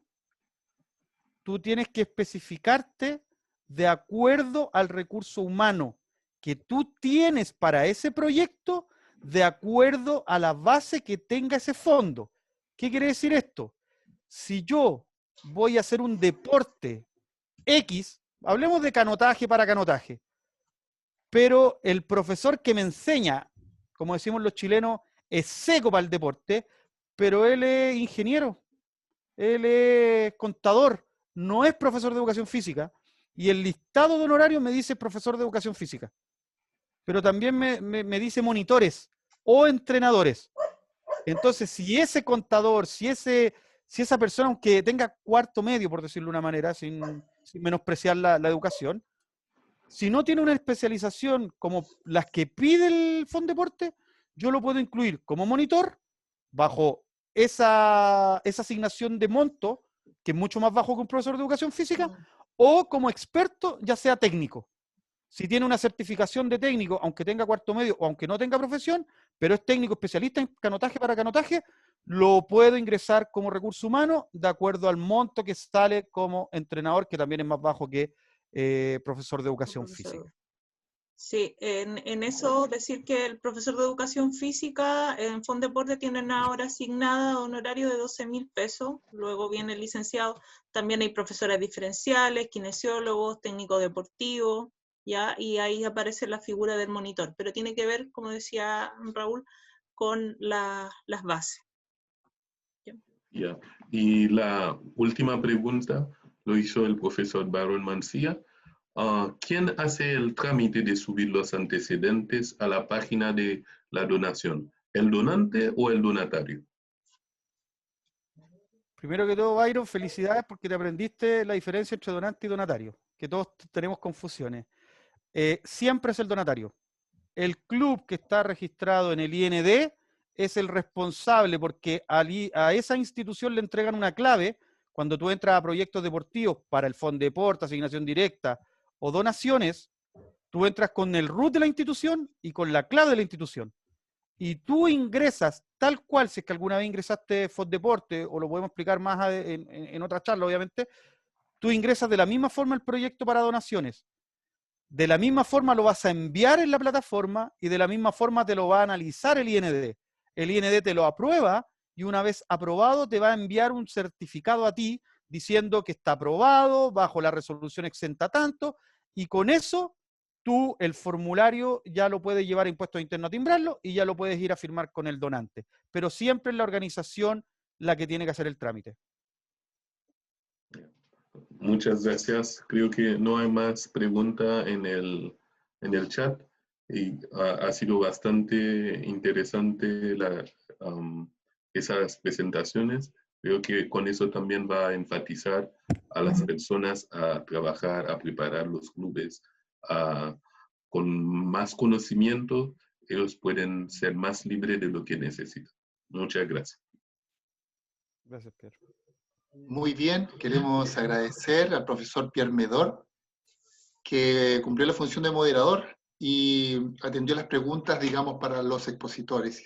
tú tienes que especificarte de acuerdo al recurso humano que tú tienes para ese proyecto, de acuerdo a la base que tenga ese fondo. ¿Qué quiere decir esto? Si yo voy a hacer un deporte X, hablemos de canotaje para canotaje, pero el profesor que me enseña, como decimos los chilenos, es seco para el deporte, pero él es ingeniero, él es contador, no es profesor de educación física, y el listado de honorarios me dice profesor de educación física, pero también me dice monitores o entrenadores. Entonces, si ese contador, si esa persona, aunque tenga cuarto medio, por decirlo de una manera, sin menospreciar la educación, si no tiene una especialización como las que pide el Fondeporte, yo lo puedo incluir como monitor bajo esa asignación de monto, que es mucho más bajo que un profesor de educación física, o como experto, ya sea técnico. Si tiene una certificación de técnico, aunque tenga cuarto medio o aunque no tenga profesión, pero es técnico especialista en canotaje para canotaje, lo puedo ingresar como recurso humano de acuerdo al monto que sale como entrenador, que también es más bajo que profesor de educación física. Sí, en eso decir que el profesor de educación física en Fondeporte tienen ahora asignada honorario de 12.000 pesos, luego viene el licenciado, también hay profesores diferenciales, kinesiólogos, técnicos deportivos, ¿ya? Y ahí aparece la figura del monitor, pero tiene que ver, como decía Raúl, con las bases. Yeah. Y la última pregunta lo hizo el profesor Byron Mancilla. ¿Quién hace el trámite de subir los antecedentes a la página de la donación? ¿El donante o el donatario? Primero que todo, Byron, felicidades porque te aprendiste la diferencia entre donante y donatario, que todos tenemos confusiones. Siempre es el donatario. El club que está registrado en el IND es el responsable porque a esa institución le entregan una clave cuando tú entras a proyectos deportivos para el Fondeporte, asignación directa o donaciones. Tú entras con el root de la institución y con la clave de la institución. Y tú ingresas tal cual, si es que alguna vez ingresaste Fondeporte, o lo podemos explicar más en otra charla, obviamente, tú ingresas de la misma forma el proyecto para donaciones. De la misma forma lo vas a enviar en la plataforma y de la misma forma te lo va a analizar el IND. El IND te lo aprueba y una vez aprobado te va a enviar un certificado a ti diciendo que está aprobado bajo la resolución exenta tanto, y con eso tú el formulario ya lo puedes llevar a impuestos internos a timbrarlo y ya lo puedes ir a firmar con el donante. Pero siempre es la organización la que tiene que hacer el trámite. Muchas gracias. Creo que no hay más preguntas en el chat y ha sido bastante interesante esas presentaciones. Creo que con eso también va a enfatizar a las personas a trabajar, a preparar los clubes, con más conocimiento, ellos pueden ser más libres de lo que necesitan. Muchas gracias. Gracias, Pierre. Muy bien, queremos agradecer al profesor Pierre Medor, que cumplió la función de moderador y atendió las preguntas, digamos, para los expositores.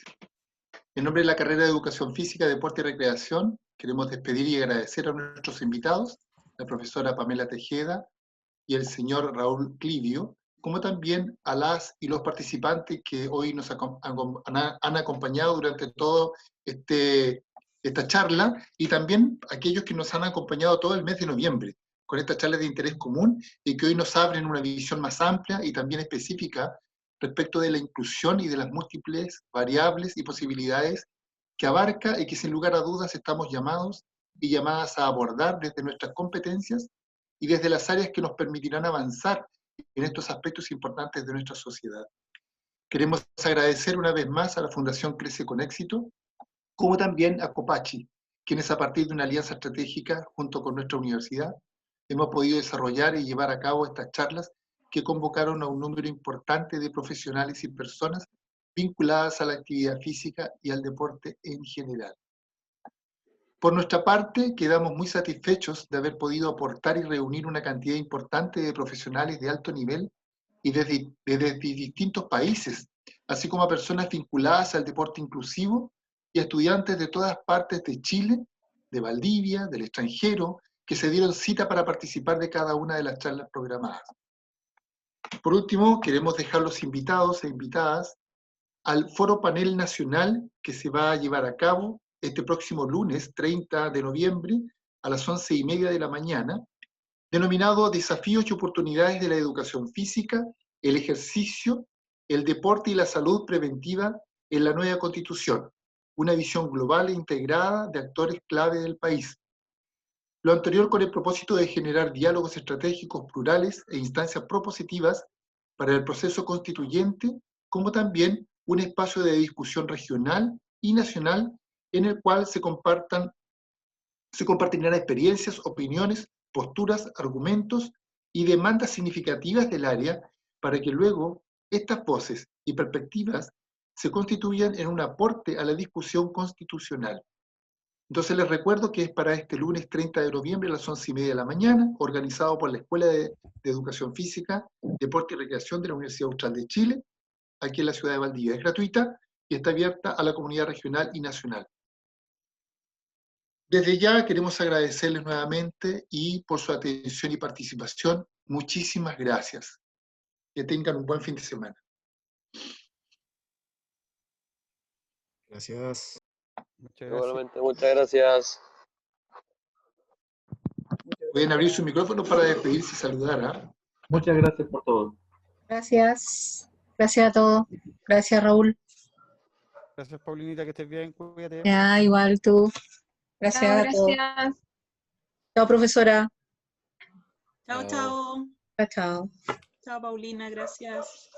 En nombre de la carrera de Educación Física, Deporte y Recreación, queremos despedir y agradecer a nuestros invitados, la profesora Pamela Tejeda y el señor Raúl Clivio, como también a las y los participantes que hoy nos han acompañado durante todo esta charla, y también aquellos que nos han acompañado todo el mes de noviembre, con estas charlas de interés común y que hoy nos abren una visión más amplia y también específica respecto de la inclusión y de las múltiples variables y posibilidades que abarca y que sin lugar a dudas estamos llamados y llamadas a abordar desde nuestras competencias y desde las áreas que nos permitirán avanzar en estos aspectos importantes de nuestra sociedad. Queremos agradecer una vez más a la Fundación Crece con Éxito, como también a Copachi, quienes a partir de una alianza estratégica junto con nuestra universidad hemos podido desarrollar y llevar a cabo estas charlas que convocaron a un número importante de profesionales y personas vinculadas a la actividad física y al deporte en general. Por nuestra parte, quedamos muy satisfechos de haber podido aportar y reunir una cantidad importante de profesionales de alto nivel y desde distintos países, así como a personas vinculadas al deporte inclusivo y a estudiantes de todas partes de Chile, de Valdivia, del extranjero, que se dieron cita para participar de cada una de las charlas programadas. Por último, queremos dejar los invitados e invitadas al Foro Panel Nacional que se va a llevar a cabo este próximo lunes 30 de noviembre a las 11:30 de la mañana, denominado Desafíos y oportunidades de la educación física, el ejercicio, el deporte y la salud preventiva en la nueva Constitución, una visión global e integrada de actores clave del país. Lo anterior con el propósito de generar diálogos estratégicos plurales e instancias propositivas para el proceso constituyente, como también un espacio de discusión regional y nacional en el cual se compartirán experiencias, opiniones, posturas, argumentos y demandas significativas del área para que luego estas voces y perspectivas se constituyan en un aporte a la discusión constitucional. Entonces les recuerdo que es para este lunes 30 de noviembre a las 11:30 de la mañana, organizado por la Escuela de Educación Física, Deporte y Recreación de la Universidad Austral de Chile, aquí en la ciudad de Valdivia. Es gratuita y está abierta a la comunidad regional y nacional. Desde ya queremos agradecerles nuevamente y por su atención y participación. Muchísimas gracias. Que tengan un buen fin de semana. Gracias. Muchas gracias. Igualmente, muchas gracias. Pueden abrir su micrófono para despedirse y saludar, ¿ah? Muchas gracias por todo. Gracias. Gracias a todos. Gracias, Raúl. Gracias, Paulinita, que estés bien, cuídate. Ya, igual tú. Gracias a todos. Gracias. Chao, profesora. Chao, chao. Chao, chao. Chao, Paulina, gracias.